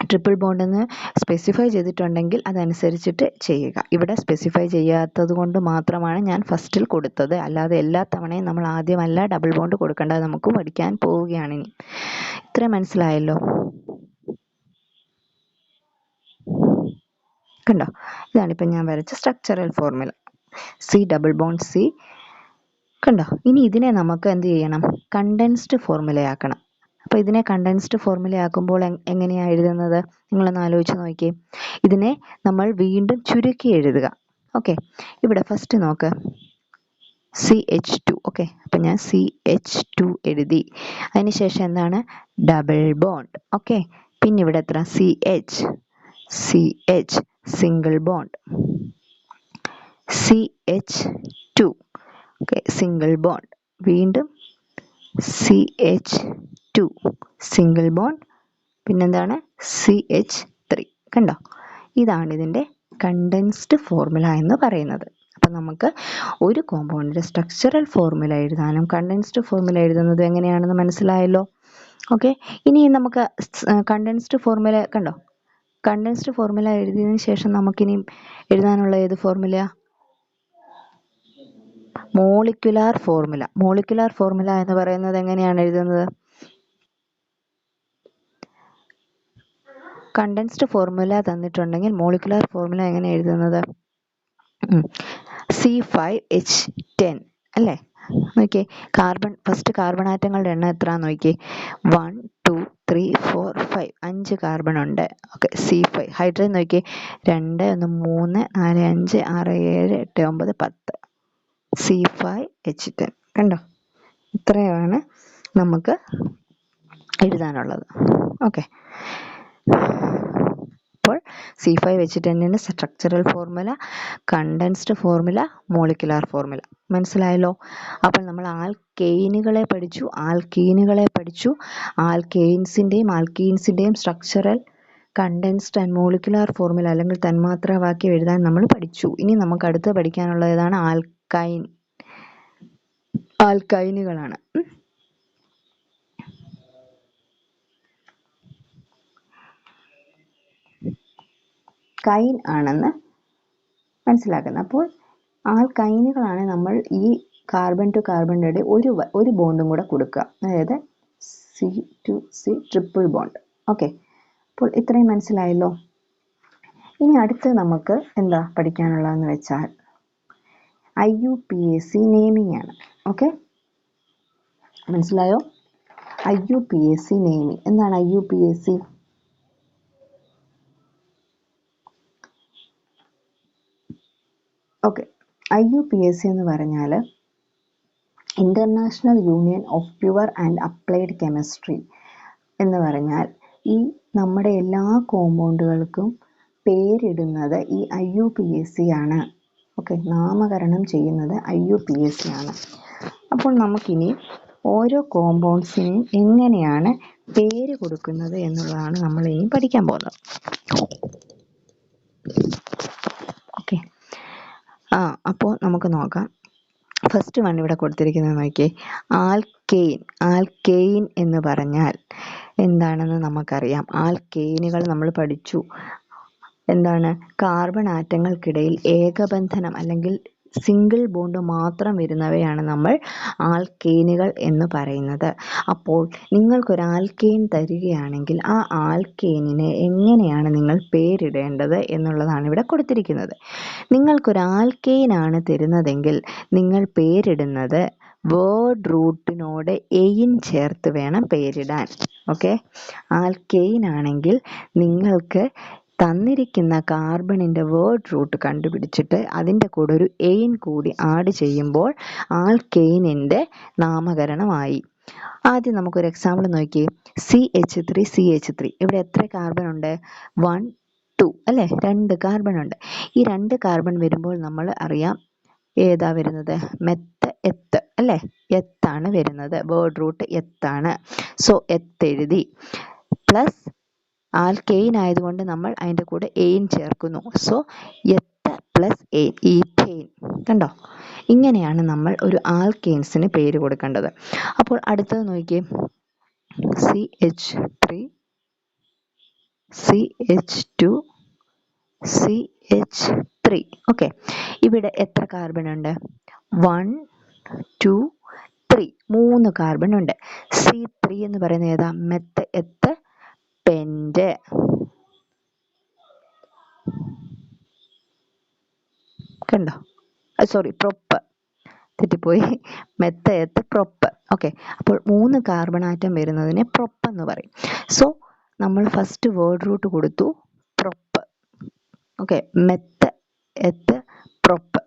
ട്രിപ്പിൾ ബോണ്ട് എന്ന് സ്പെസിഫൈ ചെയ്തിട്ടുണ്ടെങ്കിൽ അതനുസരിച്ചിട്ട് ചെയ്യുക. ഇവിടെ സ്പെസിഫൈ ചെയ്യാത്തത് കൊണ്ട് മാത്രമാണ് ഞാൻ ഫസ്റ്റിൽ കൊടുത്തത്. അല്ലാതെ എല്ലാ തവണയും നമ്മൾ ആദ്യമല്ല ഡബിൾ ബോണ്ട് കൊടുക്കേണ്ടത്. നമുക്ക് പഠിക്കാൻ പോവുകയാണ് ഇനി. ഇത്ര മനസ്സിലായല്ലോ? കണ്ടോ, ഇതാണിപ്പോൾ ഞാൻ വരച്ച structural formula. C double bond C. കണ്ടോ, ഇനി ഇതിനെ നമുക്ക് എന്ത് ചെയ്യണം? കണ്ടൻസ്ഡ് ഫോർമുലയാക്കണം. അപ്പോൾ ഇതിനെ കണ്ടൻസ്ഡ് ഫോർമുലയാക്കുമ്പോൾ എങ്ങനെയാണ് എഴുതുന്നത്? നിങ്ങളൊന്ന് ആലോചിച്ച് നോക്കിയേ. ഇതിനെ നമ്മൾ വീണ്ടും ചുരുക്കി എഴുതുക. ഓക്കെ, ഇവിടെ ഫസ്റ്റ് നോക്ക്, CH2. ഓക്കെ, അപ്പം ഞാൻ CH2 എഴുതി. അതിനുശേഷം എന്താണ്? Double bond. ഓക്കെ, പിന്നെ ഇവിടെ എത്ര? CH single bond, CH2. Okay, single bond, വീണ്ടും CH2 സിംഗിൾ ബോണ്ട്, പിന്നെന്താണ്? CH3. കണ്ടോ, ഇതാണ് ഇതിൻ്റെ കണ്ടൻസ്ഡ് ഫോർമുല എന്ന് പറയുന്നത്. അപ്പം നമുക്ക് ഒരു കോമ്പൗണ്ടിൻ്റെ സ്ട്രക്ചറൽ ഫോർമുല എഴുതാനും കണ്ടൻസ്ഡ് ഫോർമുല എഴുതുന്നത് എങ്ങനെയാണെന്ന് മനസ്സിലായല്ലോ? ഓക്കെ, ഇനി നമുക്ക് കണ്ടൻസ്ഡ് ഫോർമുല കണ്ടോ, കണ്ടൻസ്ഡ് ഫോർമുല എഴുതിയതിന് ശേഷം നമുക്കിനി എഴുതാനുള്ള ഏത് formula? Molecular formula. Molecular formula എന്ന് പറയുന്നത് എങ്ങനെയാണ് എഴുതുന്നത്? കണ്ടൻസ്ഡ് ഫോർമുല തന്നിട്ടുണ്ടെങ്കിൽ മോളിക്യുലാർ ഫോർമുല എങ്ങനെ എഴുതുന്നത്? C5H10 അല്ലേ? നോക്കിയേ, ഫസ്റ്റ് കാർബൺ ആറ്റങ്ങളുടെ എണ്ണം എത്രയാണെന്ന് നോക്കിയേ. 1 2 3 4 5 5 കാർബൺ ഉണ്ട്. Okay, C5. ഹൈഡ്രജൻ നോക്കിയേ, 2 1 3 4 5 6 7 8 9 10. C5H10. കണ്ടോ, ഇത്രയാണ് നമുക്ക് എഴുതാനുള്ളത്. ഓക്കെ, അപ്പോൾ C5H10ന് structural formula, condensed formula, molecular formula. മനസ്സിലായല്ലോ? അപ്പോൾ നമ്മൾ ആൽക്കെയിനുകളെ പഠിച്ചു, ആൽക്കീനുകളെ പഠിച്ചു. ആൽക്കീൻസിൻ്റെയും structural, condensed and molecular formula അല്ലെങ്കിൽ തന്മാത്രാവാക്യം എഴുതാൻ നമ്മൾ പഠിച്ചു. ഇനി നമുക്ക് അടുത്ത് പഠിക്കാനുള്ളത് ഏതാണ്? ആൽക്കൈനുകളാണ്. കൈൻ ആണെന്ന് മനസ്സിലാക്കുന്നത്. അപ്പോൾ ആൽക്കൈനുകളാണ് നമ്മൾ ഈ കാർബൺ ടു കാർബണിൻ്റെ ഇടയിൽ ഒരു ബോണ്ടും കൂടെ കൊടുക്കുക, അതായത് C2C ട്രിപ്പിൾ ബോണ്ട്. ഓക്കെ, അപ്പോൾ ഇത്രയും മനസ്സിലായല്ലോ? ഇനി അടുത്ത് നമുക്ക് എന്താ പഠിക്കാനുള്ളതെന്ന് വെച്ചാൽ IUPAC നെയിമിംഗ് ആണ്. ഓക്കെ, മനസ്സിലായോ? IUPAC നെയിമിംഗ് എന്താണ്? IUPAC ഓക്കെ, IUPAC എന്ന് പറഞ്ഞാൽ international union of pure and applied chemistry എന്ന് പറഞ്ഞാൽ ഈ നമ്മുടെ എല്ലാ കോമ്പൗണ്ടുകൾക്കും പേരിടുന്നത് ഈ IUPAC ആണ്. ഓക്കെ, നാമകരണം ചെയ്യുന്നത് IUPAC ആണ്. അപ്പോൾ നമുക്കിനി ഓരോ കോമ്പൗണ്ട്സിനും എങ്ങനെയാണ് പേര് കൊടുക്കുന്നത് എന്നുള്ളതാണ് നമ്മൾ ഇനി പഠിക്കാൻ പോകുന്നത്. ഓക്കെ, അപ്പോൾ നമുക്ക് നോക്കാം. ഫസ്റ്റ് വൺ ഇവിടെ കൊടുത്തിരിക്കുന്നത് നോക്കിയേ, ആൽക്കെയിൻ. ആൽക്കെയിൻ എന്ന് പറഞ്ഞാൽ എന്താണെന്ന് നമുക്കറിയാം. ആൽക്കെയിനുകൾ നമ്മൾ പഠിച്ചു. എന്താണ്? കാർബൺ ആറ്റങ്ങൾക്കിടയിൽ ഏകബന്ധനം അല്ലെങ്കിൽ സിംഗിൾ ബോണ്ട് മാത്രം വരുന്നവയാണ് നമ്മൾ ആൽക്കെയിനുകൾ എന്ന് പറയുന്നത്. അപ്പോൾ നിങ്ങൾക്കൊരു ആൽക്കെയിൻ തരികയാണെങ്കിൽ ആ ആൽക്കെയിനിനെ എങ്ങനെയാണ് നിങ്ങൾ പേരിടേണ്ടത് എന്നുള്ളതാണ് ഇവിടെ കൊടുത്തിരിക്കുന്നത്. നിങ്ങൾക്കൊരു ആൽക്കെയിനാണ് തരുന്നതെങ്കിൽ നിങ്ങൾ പേരിടുന്നത് വേർഡ് റൂട്ടിനോട് എയിൻ ചേർത്ത് വേണം പേരിടാൻ. ഓക്കെ, ആൽക്കെയിൻ ആണെങ്കിൽ നിങ്ങൾക്ക് തന്നിരിക്കുന്ന കാർബണിൻ്റെ വേർഡ് റൂട്ട് കണ്ടുപിടിച്ചിട്ട് അതിൻ്റെ കൂടെ ഒരു എയിൻ കൂടി ആഡ് ചെയ്യുമ്പോൾ ആൽക്കെയിനിൻ്റെ നാമകരണമായി. ആദ്യം നമുക്കൊരു എക്സാമ്പിൾ നോക്കിയേ. CH3 ഇവിടെ എത്ര കാർബൺ ഉണ്ട്? 1 2 അല്ലേ, 2 കാർബൺ ഉണ്ട്. ഈ 2 കാർബൺ വരുമ്പോൾ നമ്മൾ അറിയാം ഏതാ വരുന്നത്? എത്ത് അല്ലേ, എത്താണ് വരുന്നത്. വേർഡ് റൂട്ട് എത്താണ്. സോ എഴുതി, പ്ലസ് ആൽക്കെയിൻ ആയതുകൊണ്ട് നമ്മൾ അതിൻ്റെ കൂടെ എയിൻ ചേർക്കുന്നു. സോ എത്ത് പ്ലസ് എയിൻ, ഈഥെയിൻ. കണ്ടോ, ഇങ്ങനെയാണ് നമ്മൾ ഒരു ആൽക്കെയിൻസിന് പേര് കൊടുക്കേണ്ടത്. അപ്പോൾ അടുത്തത് നോക്കിയേ, CH3 CH2 CH3. ഓക്കെ, ഇവിടെ എത്ര കാർബൺ ഉണ്ട്? 1 2 3, 3 കാർബൺ ഉണ്ട്. C3 എന്ന് പറയുന്നത് ഏതാ? Meth eth pent. കണ്ടോ? സോറി, പ്രൊപ്പ്, തെറ്റിപ്പോയി. Meth eth prop. ഓക്കെ, അപ്പോൾ 3 കാർബൺ ആറ്റം വരുന്നതിനെ പ്രൊപ്പ് എന്ന് പറയും. സോ നമ്മൾ ഫസ്റ്റ് വേർഡ് റൂട്ട് കൊടുത്തു prop. Okay, meth eth prop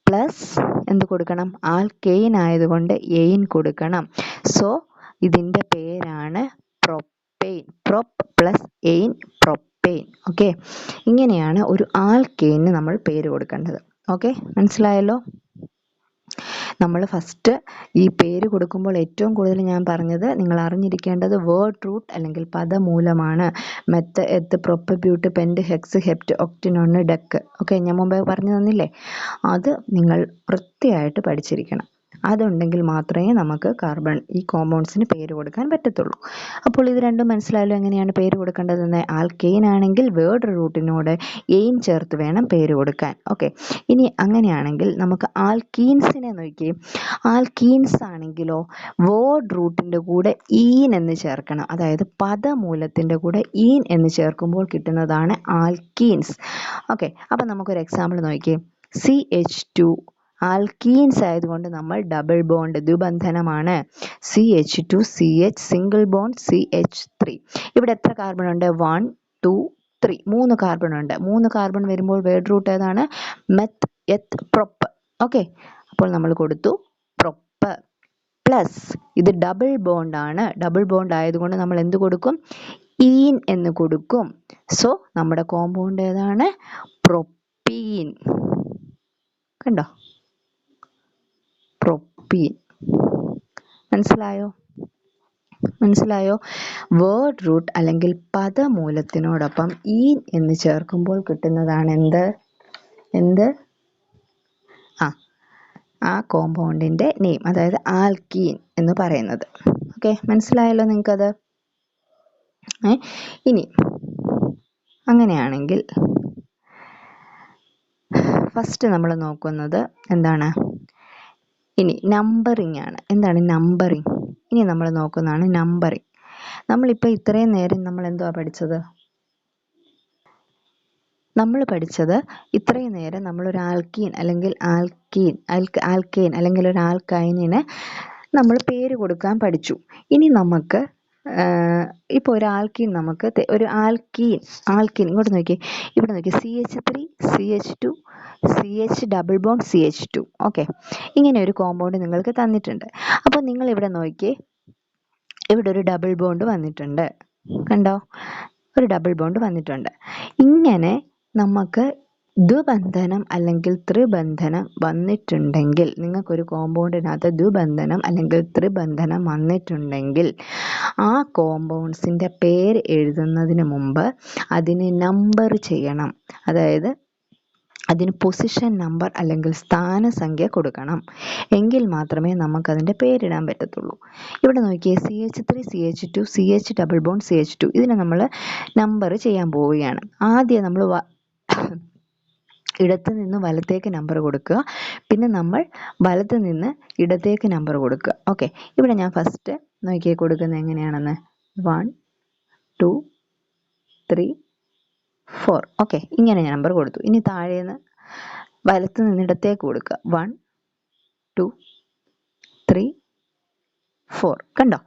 plus എന്ത് കൊടുക്കണം? ആൽക്കെയിൻ ആയതുകൊണ്ട് എയിൻ കൊടുക്കണം. സോ ഇതിൻ്റെ പേരാണ് propane. Prop plus ane, propane. Okay, ഇങ്ങനെയാണ് ഒരു ആൽക്കെയിന് നമ്മൾ പേര് കൊടുക്കേണ്ടത്. ഓക്കെ, മനസ്സിലായല്ലോ? നമ്മൾ ഫസ്റ്റ് ഈ പേര് കൊടുക്കുമ്പോൾ ഏറ്റവും കൂടുതൽ ഞാൻ പറഞ്ഞത് നിങ്ങൾ അറിഞ്ഞിരിക്കേണ്ടത് വേർഡ് റൂട്ട് അല്ലെങ്കിൽ പദമൂലമാണ്. Meth eth prop but pent hex hept oct non dec. Okay, ഞാൻ മുമ്പേ പറഞ്ഞു തന്നില്ലേ? അത് നിങ്ങൾ വൃത്തിയായിട്ട് പഠിച്ചിരിക്കണം. അതുണ്ടെങ്കിൽ മാത്രമേ നമുക്ക് കാർബൺ ഈ കോമ്പൗണ്ട്സിന് പേര് കൊടുക്കാൻ പറ്റത്തുള്ളൂ. അപ്പോൾ ഇത് രണ്ടും മനസ്സിലായാലും എങ്ങനെയാണ് പേര് കൊടുക്കേണ്ടതെന്ന്. ആൽക്കെയിൻ ആണെങ്കിൽ വേർഡ് റൂട്ടിനോട് എയിൻ ചേർത്ത് വേണം പേര് കൊടുക്കാൻ. ഓക്കെ, ഇനി അങ്ങനെയാണെങ്കിൽ നമുക്ക് ആൽക്കീൻസിനെ നോക്കി. ആൽക്കീൻസ് ആണെങ്കിലോ വേർഡ് റൂട്ടിൻ്റെ കൂടെ ഈൻ എന്ന് ചേർക്കണം. അതായത് പദമൂലത്തിൻ്റെ കൂടെ ഈൻ എന്ന് ചേർക്കുമ്പോൾ കിട്ടുന്നതാണ് ആൽക്കീൻസ്. ഓക്കെ, അപ്പം നമുക്കൊരു എക്സാമ്പിൾ നോക്കിയേ. CH2 ആൽക്കീൻസ് ആയതുകൊണ്ട് നമ്മൾ ഡബിൾ ബോണ്ട്, ദ്വിബന്ധനമാണ്. CH2 CH single bond CH3. ഇവിടെ എത്ര കാർബൺ ഉണ്ട്? 1 2 3, 3 കാർബൺ ഉണ്ട്. 3 കാർബൺ വരുമ്പോൾ വേർഡ് റൂട്ട് ഏതാണ്? Meth eth prop. ഓക്കെ, അപ്പോൾ നമ്മൾ കൊടുത്തു പ്രൊപ്പ് പ്ലസ് ഇത് ഡബിൾ ബോണ്ട് ആണ്. ഡബിൾ ബോണ്ട് ആയതുകൊണ്ട് നമ്മൾ എന്ത് കൊടുക്കും? ഈൻ എന്ന് കൊടുക്കും. സോ നമ്മുടെ കോമ്പൗണ്ട് ഏതാണ്? പ്രൊപ്പീൻ. കണ്ടോ? പ്രൊപ്പീൻ. മനസ്സിലായോ? മനസ്സിലായോ? വേർഡ് റൂട്ട് അല്ലെങ്കിൽ പദമൂലത്തിനോടൊപ്പം ഈൻ എന്ന് ചേർക്കുമ്പോൾ കിട്ടുന്നതാണ് എന്ത്? ആ കോമ്പൗണ്ടിൻ്റെ നെയിം, അതായത് ആൽക്കീൻ എന്ന് പറയുന്നത്. ഓക്കെ, മനസ്സിലായല്ലോ നിങ്ങൾക്കത്? ഇനി അങ്ങനെയാണെങ്കിൽ ഫസ്റ്റ് നമ്മൾ നോക്കുന്നത് എന്താണ്? ഇനി നമ്പറിംഗ് ആണ്. എന്താണ് നമ്പറിംഗ്? ഇനി നമ്മൾ നോക്കുന്നതാണ് നമ്പറിംഗ്. നമ്മളിപ്പോൾ ഇത്രയും നേരം നമ്മൾ എന്തുവാ പഠിച്ചത്? ഇത്രയും നേരം നമ്മളൊരു ആൽക്കീൻ അല്ലെങ്കിൽ ആൽക്കെയിൻ അല്ലെങ്കിൽ ഒരു ആൽക്കൈനിന് നമ്മൾ പേര് കൊടുക്കാൻ പഠിച്ചു. ഇനി നമുക്ക് ഇപ്പോൾ ഒരു ആൽക്കീൻ നമുക്ക് ഒരു ആൽക്കീൻ ഇങ്ങോട്ട് നോക്കി, ഇവിടെ നോക്കി. CH3 CH2 CH double bond CH2. Okay, ഇങ്ങനെ ഒരു കോമ്പൗണ്ട് നിങ്ങൾക്ക് തന്നിട്ടുണ്ട്. അപ്പോൾ നിങ്ങൾ ഇവിടെ നോക്കി, ഇവിടെ ഒരു ഡബിൾ ബോണ്ട് വന്നിട്ടുണ്ട്. കണ്ടോ? ഒരു ഡബിൾ ബോണ്ട് വന്നിട്ടുണ്ട്. ഇങ്ങനെ നമുക്ക് ദ്വിബന്ധനം അല്ലെങ്കിൽ ത്രിബന്ധനം വന്നിട്ടുണ്ടെങ്കിൽ, നിങ്ങൾക്കൊരു കോമ്പൗണ്ടിനകത്ത് ദ്വിബന്ധനം അല്ലെങ്കിൽ ത്രിബന്ധനം വന്നിട്ടുണ്ടെങ്കിൽ ആ കോമ്പൗണ്ട്സിൻ്റെ പേര് എഴുതുന്നതിന് മുമ്പ് അതിനെ നമ്പർ ചെയ്യണം. അതായത് അതിന് പൊസിഷൻ നമ്പർ അല്ലെങ്കിൽ സ്ഥാനസംഖ്യ കൊടുക്കണം. എങ്കിൽ മാത്രമേ നമുക്കതിൻ്റെ പേരിടാൻ പറ്റത്തുള്ളൂ. ഇവിടെ നോക്കിയേ, CH3 CH2 CH double bond CH2. ഇതിനെ നമ്മൾ നമ്പർ ചെയ്യാൻ പോവുകയാണ്. ആദ്യം നമ്മൾ ഇടത്ത് നിന്ന് വലത്തേക്ക് നമ്പർ കൊടുക്കുക, പിന്നെ നമ്മൾ വലത്ത് നിന്ന് ഇടത്തേക്ക് നമ്പർ കൊടുക്കുക. ഓക്കെ, ഇവിടെ ഞാൻ ഫസ്റ്റ് നോക്കിയേ കൊടുക്കുന്നത് എങ്ങനെയാണെന്ന്. 1 2 3 4. ഓക്കെ, ഇങ്ങനെ ഞാൻ നമ്പർ കൊടുത്തു. ഇനി താഴേന്ന് വലത്ത് നിന്ന് ഇടത്തേക്ക് കൊടുക്കുക. 1 2 3 4. കണ്ടോ?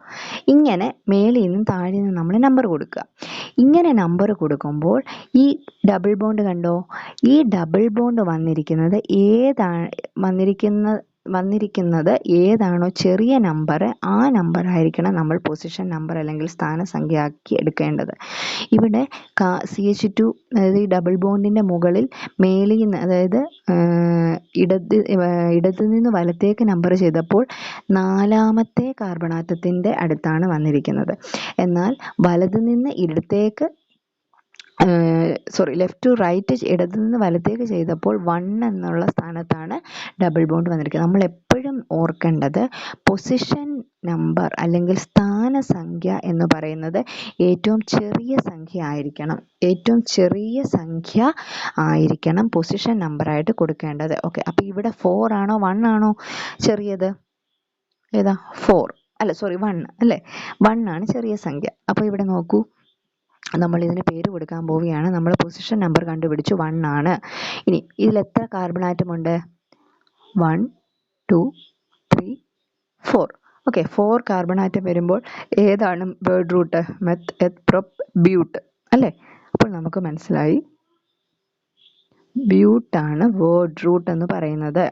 ഇങ്ങനെ മേളിൽ നിന്നും താഴെ നിന്നും നമ്മൾ നമ്പർ കൊടുക്കുക. ഇങ്ങനെ നമ്പർ കൊടുക്കുമ്പോൾ ഈ ഡബിൾ ബോണ്ട് കണ്ടോ? ഈ ഡബിൾ ബോണ്ട് വന്നിരിക്കുന്നത് ഏതാണോ ചെറിയ നമ്പർ, ആ നമ്പർ ആയിരിക്കണം നമ്മൾ പൊസിഷൻ നമ്പർ അല്ലെങ്കിൽ സ്ഥാനസംഖ്യ ആക്കി എടുക്കേണ്ടത്. ഇവിടെ CH2 അതായത് ഈ ഡബിൾ ബോണ്ടിൻ്റെ മുകളിൽ മേളിൽ നിന്ന്, അതായത് ഇടത്ത് നിന്ന് വലത്തേക്ക് നമ്പർ ചെയ്തപ്പോൾ 4ാമത്തെ കാർബണാറ്റത്തിൻ്റെ അടുത്താണ് വന്നിരിക്കുന്നത്. എന്നാൽ വലത് നിന്ന് ഇടത്തേക്ക് ലെഫ്റ്റ് ടു റൈറ്റ് ഇടത്തു നിന്ന് വലത്തേക്ക് ചെയ്തപ്പോൾ 1 എന്നുള്ള സ്ഥാനത്താണ് ഡബിൾ ബോണ്ട് വന്നിരിക്കുന്നത്. നമ്മൾ എപ്പോഴും ഓർക്കേണ്ടത് പൊസിഷൻ നമ്പർ അല്ലെങ്കിൽ സ്ഥാനസംഖ്യ എന്ന് പറയുന്നത് ഏറ്റവും ചെറിയ സംഖ്യ ആയിരിക്കണം. ഏറ്റവും ചെറിയ സംഖ്യ ആയിരിക്കണം പൊസിഷൻ നമ്പറായിട്ട് കൊടുക്കേണ്ടത്. ഓക്കെ, അപ്പോൾ ഇവിടെ 4 ആണോ 1 ആണോ ചെറിയത്? ഏതാ? 1 അല്ലേ? 1 ആണ് ചെറിയ സംഖ്യ. അപ്പോൾ ഇവിടെ നോക്കൂ, നമ്മൾ ഇതിന് പേര് കൊടുക്കാൻ പോവുകയാണ്. നമ്മൾ പൊസിഷൻ നമ്പർ കണ്ടുപിടിച്ചു 1 ആണ്. ഇനി ഇതിൽ എത്ര കാർബൺ ആറ്റം ഉണ്ട്? 1 2 3 4. ഓക്കെ, 4 കാർബൺ ആറ്റം വരുമ്പോൾ ഏതാണ് word root? Meth eth prop but അല്ലേ? അപ്പോൾ നമുക്ക് മനസ്സിലായി ബ്യൂട്ടാണ് വേർഡ് റൂട്ട് എന്ന് പറയുന്നത്.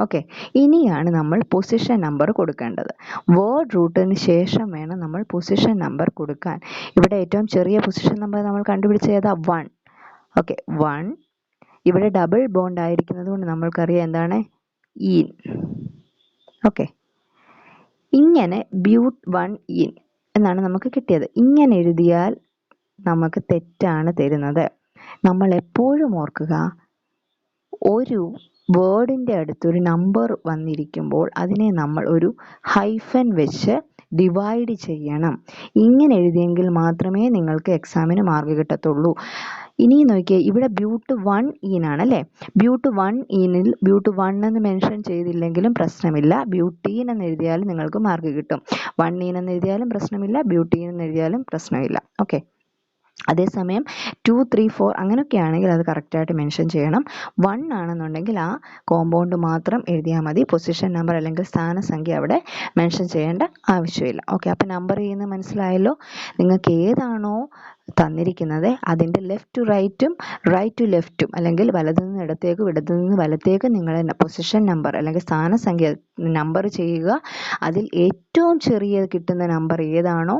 ഓക്കെ, ഇനിയാണ് നമ്മൾ പൊസിഷൻ നമ്പർ കൊടുക്കേണ്ടത്. വേർഡ് റൂട്ടിന് ശേഷം വേണം നമ്മൾ പൊസിഷൻ നമ്പർ കൊടുക്കാൻ. ഇവിടെ ഏറ്റവും ചെറിയ പൊസിഷൻ നമ്പർ നമ്മൾ കണ്ടുപിടിച്ച ഏതാ? 1. ഓക്കെ, 1. ഇവിടെ ഡബിൾ ബോണ്ട് ആയിരിക്കുന്നത് കൊണ്ട് നമ്മൾക്കറിയാം എന്താണ്? ഈൻ. ഓക്കെ, ഇങ്ങനെ ബ്യൂട്ട് 1 ഈൻ എന്നാണ് നമുക്ക് കിട്ടിയത്. ഇങ്ങനെ എഴുതിയാൽ നമുക്ക് തെറ്റാണ് തരുന്നത്. നമ്മൾ എപ്പോഴും ഓർക്കുക, ഒരു വേർഡിൻ്റെ അടുത്തൊരു നമ്പർ വന്നിരിക്കുമ്പോൾ അതിനെ നമ്മൾ ഒരു ഹൈഫൻ വെച്ച് ഡിവൈഡ് ചെയ്യണം. ഇങ്ങനെ എഴുതിയെങ്കിൽ മാത്രമേ നിങ്ങൾക്ക് എക്സാമിന് മാർക്ക് കിട്ടത്തുള്ളൂ. ഇനി നോക്കിയേ, ഇവിടെ ബ്യൂട്ട് 1 ഈനാണ് അല്ലേ? ബ്യൂട്ട് 1 ഈനിൽ ബ്യൂട്ട് 1 എന്ന് മെൻഷൻ ചെയ്തില്ലെങ്കിലും പ്രശ്നമില്ല. ബ്യൂട്ടീൻ എന്ന് എഴുതിയാലും നിങ്ങൾക്ക് മാർക്ക് കിട്ടും. 1 ഈൻ എന്ന് എഴുതിയാലും പ്രശ്നമില്ല, ബ്യൂട്ടീൻ എന്ന് എഴുതിയാലും പ്രശ്നമില്ല. ഓക്കെ, അതേസമയം 2 3 4 അങ്ങനെയൊക്കെ ആണെങ്കിൽ അത് കറക്റ്റായിട്ട് മെൻഷൻ ചെയ്യണം. 1 ആണെന്നുണ്ടെങ്കിൽ ആ കോമ്പൗണ്ട് മാത്രം എഴുതിയാൽ മതി. പൊസിഷൻ നമ്പർ അല്ലെങ്കിൽ സ്ഥാനസംഖ്യ അവിടെ മെൻഷൻ ചെയ്യേണ്ട ആവശ്യമില്ല. ഓക്കെ, അപ്പോൾ നമ്പർ ചെയ്യുന്നത് മനസ്സിലായല്ലോ? നിങ്ങൾക്ക് ഏതാണോ തന്നിരിക്കുന്നത് അതിൻ്റെ ലെഫ്റ്റ് ടു റൈറ്റും റൈറ്റ് ടു ലെഫ്റ്റും അല്ലെങ്കിൽ വലതു നിന്ന് ഇടത്തേക്കും ഇടത്തു നിന്ന് വലത്തേക്കും നിങ്ങൾ പൊസിഷൻ നമ്പർ അല്ലെങ്കിൽ സ്ഥാനസംഖ്യ നമ്പർ ചെയ്യുക. അതിൽ ഏറ്റവും ചെറിയ കിട്ടുന്ന നമ്പർ ഏതാണോ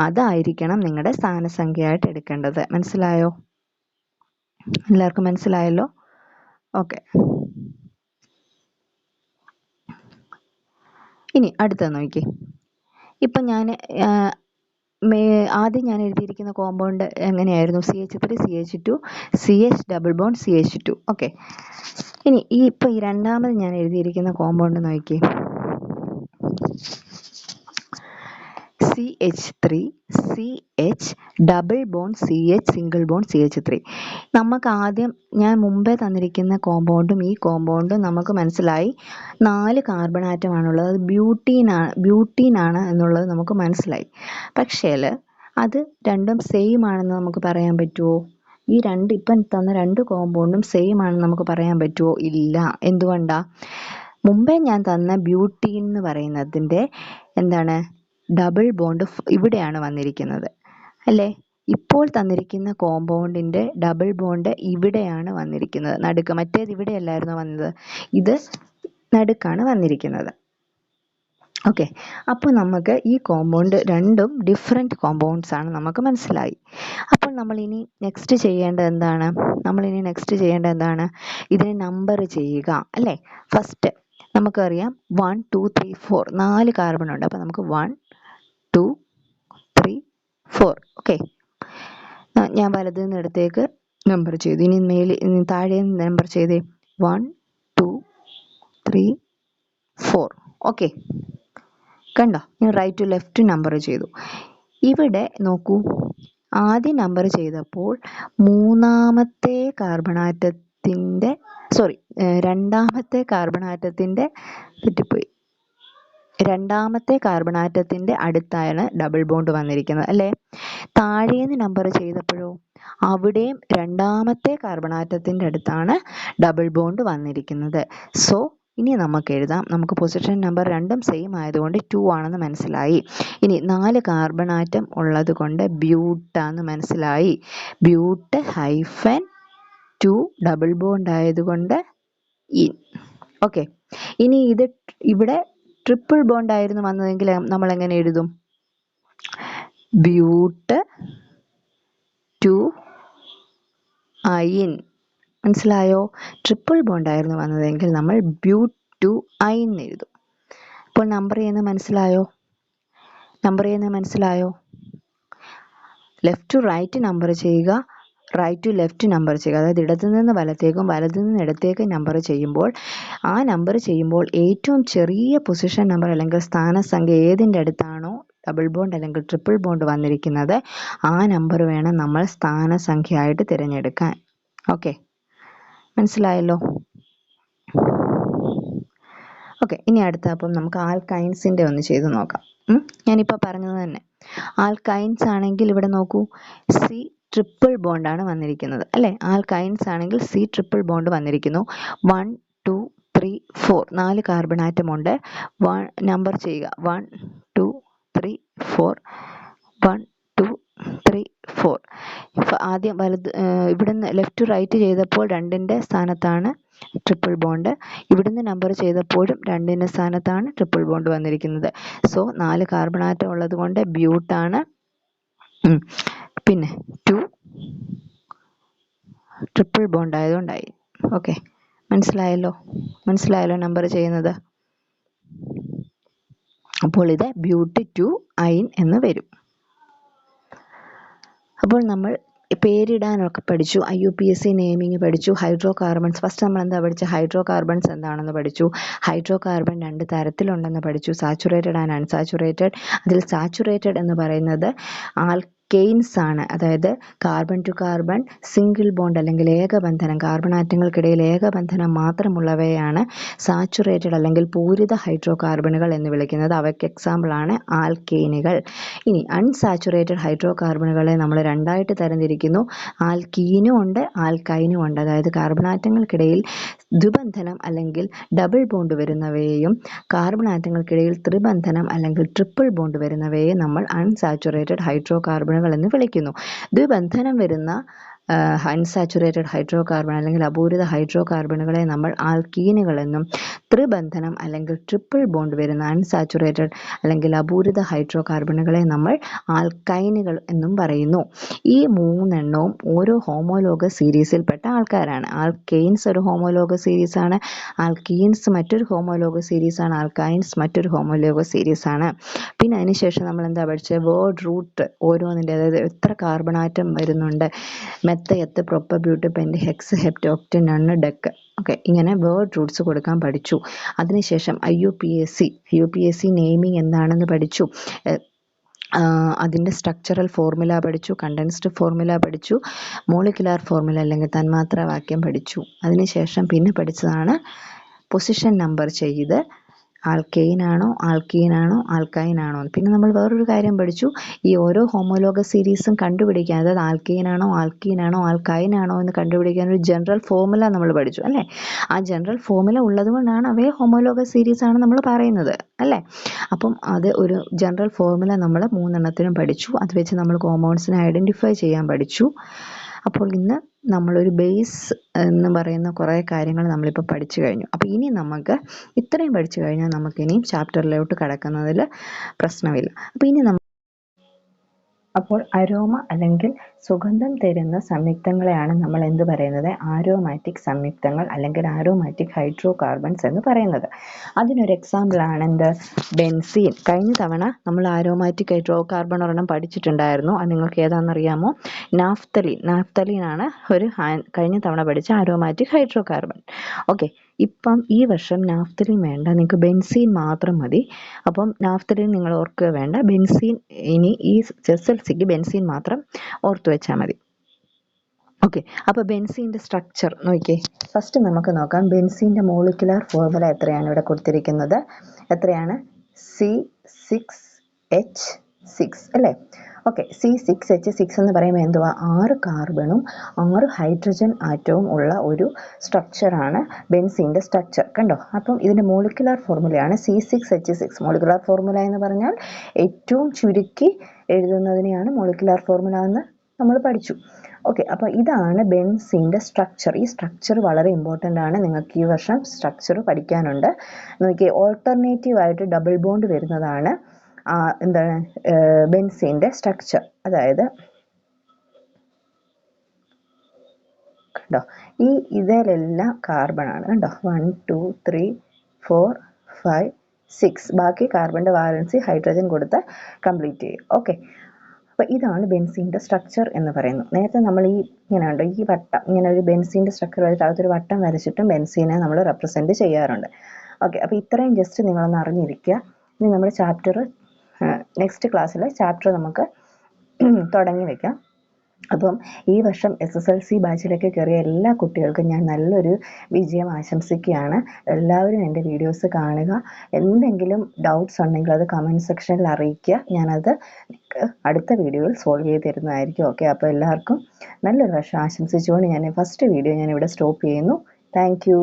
അതായിരിക്കണം നിങ്ങളുടെ സ്ഥാനസംഖ്യയായിട്ട് എടുക്കേണ്ടത്. മനസ്സിലായോ? എല്ലാവർക്കും മനസ്സിലായല്ലോ? ഓക്കെ, ഇനി അടുത്തത് നോക്കി. ഇപ്പം ഞാൻ ആദ്യം ഞാൻ എഴുതിയിരിക്കുന്ന കോമ്പൗണ്ട് എങ്ങനെയായിരുന്നു? CH3 CH2 CH double bond CH2. Okay, ഇനി ഈ രണ്ടാമത് ഞാൻ എഴുതിയിരിക്കുന്ന കോമ്പൗണ്ട് നോക്കി. CH3 CH double bond CH single bond CH3. നമുക്ക് ആദ്യം ഞാൻ മുമ്പേ തന്നിരിക്കുന്ന കോമ്പൗണ്ടും ഈ കോമ്പൗണ്ടും നമുക്ക് മനസ്സിലായി 4 കാർബൺ ആറ്റമാണുള്ളത്. അത് ബ്യൂട്ടീൻ ആണ് എന്നുള്ളത് നമുക്ക് മനസ്സിലായി. പക്ഷേ അത് രണ്ടും സെയിം ആണെന്ന് നമുക്ക് പറയാൻ പറ്റുമോ? ഈ ഇപ്പം തന്ന 2 കോമ്പൗണ്ടും സെയിം ആണെന്ന് നമുക്ക് പറയാൻ പറ്റുമോ? ഇല്ല. എന്തുകൊണ്ടാ? മുമ്പേ ഞാൻ തന്ന ബ്യൂട്ടീൻ എന്ന് പറയുന്നതിൻ്റെ എന്താണ് ഡബിൾ ബോണ്ട് ഇവിടെയാണ് വന്നിരിക്കുന്നത് അല്ലേ? ഇപ്പോൾ തന്നിരിക്കുന്ന കോമ്പൗണ്ടിൻ്റെ ഡബിൾ ബോണ്ട് ഇവിടെയാണ് വന്നിരിക്കുന്നത്, നടുക്ക്. മറ്റേത് ഇവിടെയല്ലായിരുന്നു വന്നത്, ഇത് നടുക്കാണ് വന്നിരിക്കുന്നത്. ഓക്കെ, അപ്പോൾ നമുക്ക് ഈ കോമ്പൗണ്ട് രണ്ടും ഡിഫറെൻറ്റ് കോമ്പൗണ്ട്സ് ആണ് നമുക്ക് മനസ്സിലായി. അപ്പോൾ നമ്മളിനി നെക്സ്റ്റ് ചെയ്യേണ്ടത് എന്താണ്? ഇതിനെ നമ്പർ ചെയ്യുക അല്ലേ? ഫസ്റ്റ് നമുക്കറിയാം 1 2 3 4 4 കാർബൺ ഉണ്ട്. അപ്പോൾ നമുക്ക് 1 2 3 4. ഓക്കെ, ഞാൻ വലത് നിന്ന് ഇടത്തേക്ക് നമ്പർ ചെയ്തു. ഇനി താഴെ നമ്പർ ചെയ്തേ. 1 2 3 4. ഓക്കെ, കണ്ടോ? ഞാൻ റൈറ്റ് ടു ലെഫ്റ്റ് നമ്പർ ചെയ്തു. ഇവിടെ നോക്കൂ, ആദ്യം നമ്പർ ചെയ്തപ്പോൾ രണ്ടാമത്തെ കാർബൺ ആറ്റത്തിൻ്റെ അടുത്താണ് ഡബിൾ ബോണ്ട് വന്നിരിക്കുന്നത് അല്ലേ? താഴേന്ന് നമ്പർ ചെയ്തപ്പോഴോ അവിടെയും രണ്ടാമത്തെ കാർബൺ ആറ്റത്തിൻ്റെ അടുത്താണ് ഡബിൾ ബോണ്ട് വന്നിരിക്കുന്നത്. സോ ഇനി നമുക്ക് എഴുതാം. നമുക്ക് പൊസിഷൻ നമ്പർ രണ്ടും സെയിം ആയതുകൊണ്ട് 2 ആണെന്ന് മനസ്സിലായി. ഇനി 4 കാർബൺ ആറ്റം ഉള്ളത് കൊണ്ട് ബ്യൂട്ടാന്ന് മനസ്സിലായി. ബ്യൂട്ട് ഹൈഫൻ 2 ഡബിൾ ബോണ്ട് ആയതുകൊണ്ട് ഈൻ. ഓക്കെ, ഇനി ഇവിടെ ട്രിപ്പിൾ ബോണ്ട് ആയിരുന്നു വന്നതെങ്കിൽ നമ്മൾ എങ്ങനെ എഴുതും? ബ്യൂട്ട് 2 അയിൻ. മനസ്സിലായോ? ട്രിപ്പിൾ ബോണ്ട് ആയിരുന്നു വന്നതെങ്കിൽ നമ്മൾ ബ്യൂട്ട് 2 അയിൻ എഴുതും. ഇപ്പോൾ നമ്പർ ചെയ്യുന്നത് മനസ്സിലായോ? ലെഫ്റ്റ് ടു റൈറ്റ് നമ്പർ ചെയ്യുക, റൈറ്റ് ടു ലെഫ്റ്റ് നമ്പർ ചെയ്യുക. അതായത് ഇടത്തു നിന്ന് വലത്തേക്കും വലത്തു നിന്ന് ഇടത്തേക്കും നമ്പർ ചെയ്യുമ്പോൾ ആ നമ്പർ ചെയ്യുമ്പോൾ ഏറ്റവും ചെറിയ പൊസിഷൻ നമ്പർ അല്ലെങ്കിൽ സ്ഥാനസംഖ്യ ഏതിൻ്റെ അടുത്താണോ ഡബിൾ ബോണ്ട് അല്ലെങ്കിൽ ട്രിപ്പിൾ ബോണ്ട് വന്നിരിക്കുന്നത് ആ നമ്പർ വേണം നമ്മൾ സ്ഥാനസംഖ്യയായിട്ട് തിരഞ്ഞെടുക്കാൻ. ഓക്കെ, മനസ്സിലായല്ലോ? ഓക്കെ, ഇനി അടുത്ത അപ്പം നമുക്ക് ആൽക്കൈൻസിൻ്റെ ഒന്ന് ചെയ്ത് നോക്കാം. ഞാനിപ്പോൾ പറഞ്ഞത് തന്നെ. ആൽക്കൈൻസ് ആണെങ്കിൽ ഇവിടെ നോക്കൂ, സി ട്രിപ്പിൾ ബോണ്ടാണ് വന്നിരിക്കുന്നത് അല്ലേ? ആൽക്കൈൻസ് ആണെങ്കിൽ സി ട്രിപ്പിൾ ബോണ്ട് വന്നിരിക്കുന്നു. 1 2 3 4 4 കാർബൺ ആറ്റം ഉണ്ട്. നമ്പർ ചെയ്യുക. 1 2 3 4 1 2 3 4. ഇപ്പോൾ ആദ്യം ഇവിടുന്ന് ലെഫ്റ്റ് റൈറ്റ് ചെയ്തപ്പോൾ 2ൻ്റെ സ്ഥാനത്താണ് ട്രിപ്പിൾ ബോണ്ട്. ഇവിടുന്ന് നമ്പർ ചെയ്തപ്പോഴും 2ൻ്റെ സ്ഥാനത്താണ് ട്രിപ്പിൾ ബോണ്ട് വന്നിരിക്കുന്നത്. സോ 4 കാർബൺ ആറ്റം ഉള്ളത് കൊണ്ട് ബ്യൂട്ടാണ്. പിന്നെ 2 ട്രിപ്പിൾ ബോണ്ട് ആയതുകൊണ്ടായി. ഓക്കെ, മനസ്സിലായല്ലോ നമ്പർ ചെയ്യുന്നത്. അപ്പോൾ ഇത് ബ്യൂട്ട് 2 അയിൻ എന്ന് വരും. അപ്പോൾ നമ്മൾ പേരിടാനൊക്കെ പഠിച്ചു. IUPAC നെയിമിങ് പഠിച്ചു. ഹൈഡ്രോ കാർബൺസ് ഫസ്റ്റ് നമ്മൾ എന്താ പഠിച്ച? ഹൈഡ്രോ കാർബൺസ് എന്താണെന്ന് പഠിച്ചു. ഹൈഡ്രോ കാർബൺ 2 തരത്തിലുണ്ടെന്ന് പഠിച്ചു, സാച്ചുറേറ്റഡ് ആൻഡ് അൺസാച്ചുറേറ്റഡ്. അതിൽ സാച്ചുറേറ്റഡ് എന്ന് പറയുന്നത് ആൽക്കെയിൻസ് ആണ്. അതായത് carbon to carbon single bond അല്ലെങ്കിൽ ഏകബന്ധനം, കാർബൺ ആറ്റങ്ങൾക്കിടയിൽ ഏകബന്ധനം മാത്രമുള്ളവയാണ് സാച്ചുറേറ്റഡ് അല്ലെങ്കിൽ പൂരിത ഹൈഡ്രോ കാർബണുകൾ എന്ന് വിളിക്കുന്നത്. അവയ്ക്ക് എക്സാമ്പിളാണ് ആൽക്കെയിനുകൾ. ഇനി അൺസാച്ചുറേറ്റഡ് ഹൈഡ്രോ കാർബണുകളെ നമ്മൾ രണ്ടായിട്ട് തരംതിരിക്കുന്നു. ആൽക്കീനും ഉണ്ട്, ആൽക്കൈനും ഉണ്ട്. അതായത് കാർബൺ ആറ്റങ്ങൾക്കിടയിൽ ദ്വിബന്ധനം അല്ലെങ്കിൽ ഡബിൾ ബോണ്ട് വരുന്നവയെയും കാർബൺ ആറ്റങ്ങൾക്കിടയിൽ ത്രിബന്ധനം അല്ലെങ്കിൽ ട്രിപ്പിൾ ബോണ്ട് വരുന്നവയെ നമ്മൾ അൺസാച്ചുറേറ്റഡ് ഹൈഡ്രോ കാർബണുകൾ എന്ന് വിളിക്കുന്നു. ദ്വിബന്ധനം വരുന്ന അൺസാച്ചുറേറ്റഡ് ഹൈഡ്രോ കാർബൺ അല്ലെങ്കിൽ അപൂരിത ഹൈഡ്രോ കാർബണുകളെ നമ്മൾ ആൽക്കീനുകൾ എന്നും, ത്രിബന്ധനം അല്ലെങ്കിൽ ട്രിപ്പിൾ ബോണ്ട് വരുന്ന അൺസാച്ചുറേറ്റഡ് അല്ലെങ്കിൽ അപൂരിത ഹൈഡ്രോ കാർബണുകളെ നമ്മൾ ആൽക്കൈനുകൾ എന്നും പറയുന്നു. ഈ 3 എണ്ണവും ഓരോ ഹോമോലോഗസ് സീരീസിൽപ്പെട്ട ആൾക്കാരാണ്. ആൽക്കെയിൻസ് ഒരു ഹോമോലോഗസ് സീരീസാണ്, ആൽക്കീൻസ് മറ്റൊരു ഹോമോലോഗസ് സീരീസാണ്, ആൽക്കൈൻസ് മറ്റൊരു ഹോമോലോഗസ് സീരീസാണ്. പിന്നെ അതിനുശേഷം നമ്മൾ എന്താ പഠിച്ചത്? വേർഡ് റൂട്ട് ഓരോന്നിൻ്റെ, അതായത് എത്ര കാർബൺ ആറ്റം വരുന്നുണ്ട്, meth, eth, prop, but, pent, hex, hept, oct, non, dec. Okay, ഇങ്ങനെ വേർഡ് റൂട്ട്സ് കൊടുക്കാൻ പഠിച്ചു. അതിനുശേഷം IUPAC നെയിമിങ് എന്താണെന്ന് പഠിച്ചു. അതിൻ്റെ സ്ട്രക്ചറൽ ഫോർമുല പഠിച്ചു, കണ്ടൻസ്ഡ് ഫോർമുല പഠിച്ചു, മോളിക്കുലാർ ഫോർമുല അല്ലെങ്കിൽ തന്മാത്രാ വാക്യം പഠിച്ചു. അതിനുശേഷം പിന്നെ പഠിച്ചതാണ് പൊസിഷൻ നമ്പർ ചെയ്ത് ആൽക്കെയിനാണോ ആൽക്കീനാണോ ആൽക്കൈനാണോ. പിന്നെ നമ്മൾ വേറൊരു കാര്യം പഠിച്ചു, ഈ ഓരോ ഹോമോലോഗസ് സീരീസും കണ്ടുപിടിക്കാൻ, അതായത് ആൽക്കീനാണോ ആൽക്കീനാണോ ആൽക്കൈനാണോ എന്ന് കണ്ടുപിടിക്കാൻ ഒരു ജനറൽ ഫോർമുല നമ്മൾ പഠിച്ചു അല്ലേ? ആ ജനറൽ ഫോർമുല ഉള്ളത് കൊണ്ടാണ് അവയെ ഹോമോലോഗസ് സീരീസ് ആണ് നമ്മൾ പറയുന്നത് അല്ലേ? അപ്പം അത് ഒരു ജനറൽ ഫോർമുല നമ്മൾ 3 എണ്ണത്തിനും പഠിച്ചു. അത് വെച്ച് നമ്മൾ കോമ്പൗണ്ട്സിനെ ഐഡൻറ്റിഫൈ ചെയ്യാൻ പഠിച്ചു. അപ്പോൾ ഇന്ന് നമ്മളൊരു ബേസ് എന്ന് പറയുന്ന കുറേ കാര്യങ്ങൾ നമ്മളിപ്പോൾ പഠിച്ചു കഴിഞ്ഞു. അപ്പോൾ ഇനി നമുക്ക് ഇത്രയും പഠിച്ചു കഴിഞ്ഞാൽ നമുക്കിനിയും ചാപ്റ്ററിലോട്ട് കടക്കുന്നതിൽ പ്രശ്നമില്ല. അപ്പോൾ ഇനി അപ്പോൾ അരോമ അല്ലെങ്കിൽ സുഗന്ധം തരുന്ന സംയുക്തങ്ങളെയാണ് നമ്മൾ എന്ത് പറയുന്നത്? ആരോമാറ്റിക് സംയുക്തങ്ങൾ അല്ലെങ്കിൽ ആരോമാറ്റിക് ഹൈഡ്രോ കാർബൺസ് എന്ന് പറയുന്നത്. അതിനൊരു എക്സാമ്പിളാണ് എന്ത്? ബെൻസീൻ. കഴിഞ്ഞ തവണ നമ്മൾ ആരോമാറ്റിക് ഹൈഡ്രോ കാർബൺ ഒരെണ്ണം പഠിച്ചിട്ടുണ്ടായിരുന്നു. അത് നിങ്ങൾക്ക് ഏതാണെന്നറിയാമോ? നാഫ്തലീൻ ആണ് കഴിഞ്ഞ തവണ പഠിച്ച ആരോമാറ്റിക് ഹൈഡ്രോ കാർബൺ. ഓക്കെ, ഇപ്പം ഈ വർഷം നാഫ്തലീൻ വേണ്ട, നിങ്ങൾക്ക് ബെൻസീൻ മാത്രം മതി. അപ്പം നാഫ്തലീൻ നിങ്ങൾ ഓർക്കുക വേണ്ട, ബെൻസീൻ ഇനി ഈ SSLCക്ക് ബെൻസീൻ മാത്രം ഓർത്തു വെച്ചാൽ മതി. ഓക്കെ, അപ്പോൾ ബെൻസീൻ്റെ സ്ട്രക്ചർ നോക്കിയേ. ഫസ്റ്റ് നമുക്ക് നോക്കാം ബെൻസീൻ്റെ മോളിക്കുലാർ ഫോർമുല എത്രയാണ് ഇവിടെ കൊടുത്തിരിക്കുന്നത്. എത്രയാണ്? C6H6 അല്ലേ? ഓക്കെ, C6H6 എന്ന് പറയുമ്പോൾ എന്തുവാ? 6 കാർബണും 6 ഹൈഡ്രജൻ ആറ്റവും ഉള്ള ഒരു സ്ട്രക്ചറാണ് ബെൻസീൻ്റെ സ്ട്രക്ചർ. കണ്ടോ? അപ്പം ഇതിൻ്റെ മോളിക്കുലാർ ഫോർമുലയാണ് C6H6. മോളിക്കുലാർ ഫോർമുല എന്ന് പറഞ്ഞാൽ ഏറ്റവും ചുരുക്കി എഴുതുന്നതിനെയാണ് മോളിക്കുലാർ ഫോർമുല എന്ന് നമ്മൾ പഠിച്ചു. ഓക്കെ, അപ്പോൾ ഇതാണ് ബെൻസീൻ്റെ സ്ട്രക്ചർ. ഈ സ്ട്രക്ചർ വളരെ ഇമ്പോർട്ടൻ്റ് ആണ്. നിങ്ങൾക്ക് ഈ വർഷം സ്ട്രക്ചർ പഠിക്കാനുണ്ട്. നോക്കിയേ, ഓൾട്ടർനേറ്റീവായിട്ട് ഡബിൾ ബോണ്ട് വരുന്നതാണ് എന്താണ് ബെൻസീൻ്റെ സ്ട്രക്ചർ. അതായത് കണ്ടോ, ഇതിലെല്ലാം കാർബൺ ആണ്. കണ്ടോ, 1 2 3 4 5 6. ബാക്കി കാർബണിൻ്റെ വാലൻസി ഹൈഡ്രജൻ കൊടുത്ത് കംപ്ലീറ്റ് ചെയ്യും. ഓക്കെ, അപ്പോൾ ഇതാണ് ബെൻസീൻ്റെ സ്ട്രക്ചർ എന്ന് പറയുന്നത്. നേരത്തെ നമ്മൾ ഇങ്ങനെ ഉണ്ട്, ഈ വട്ടം ഇങ്ങനെ ഒരു ബെൻസീൻ്റെ സ്ട്രക്ചർ വരച്ചിട്ട് അകത്തൊരു വട്ടം വരച്ചിട്ടും ബെൻസീനെ നമ്മൾ റെപ്രസെൻറ്റ് ചെയ്യാറുണ്ട്. ഓക്കെ, അപ്പോൾ ഇത്രയും ജസ്റ്റ് നിങ്ങളൊന്ന് അറിഞ്ഞിരിക്കുക. ഇനി നമ്മുടെ ചാപ്റ്റർ നെക്സ്റ്റ് ക്ലാസ്സിൽ ചാപ്റ്റർ നമുക്ക് തുടങ്ങി വയ്ക്കാം. അപ്പം ഈ വർഷം SSLC ബാച്ചിലേക്ക് കയറിയ എല്ലാ കുട്ടികൾക്കും ഞാൻ നല്ലൊരു വിജയം ആശംസിക്കുകയാണ്. എല്ലാവരും എൻ്റെ വീഡിയോസ് കാണുക. എന്തെങ്കിലും ഡൗട്ട്സ് ഉണ്ടെങ്കിൽ അത് കമൻറ്റ് സെക്ഷനിൽ അറിയിക്കുക. ഞാനത് അടുത്ത വീഡിയോയിൽ സോൾവ് ചെയ്ത് തരുന്നതായിരിക്കും. ഓക്കെ, അപ്പോൾ എല്ലാവർക്കും നല്ലൊരു വർഷം ആശംസിച്ചുകൊണ്ട് ഞാൻ ഫസ്റ്റ് വീഡിയോ ഞാനിവിടെ സ്റ്റോപ്പ് ചെയ്യുന്നു. Thank you.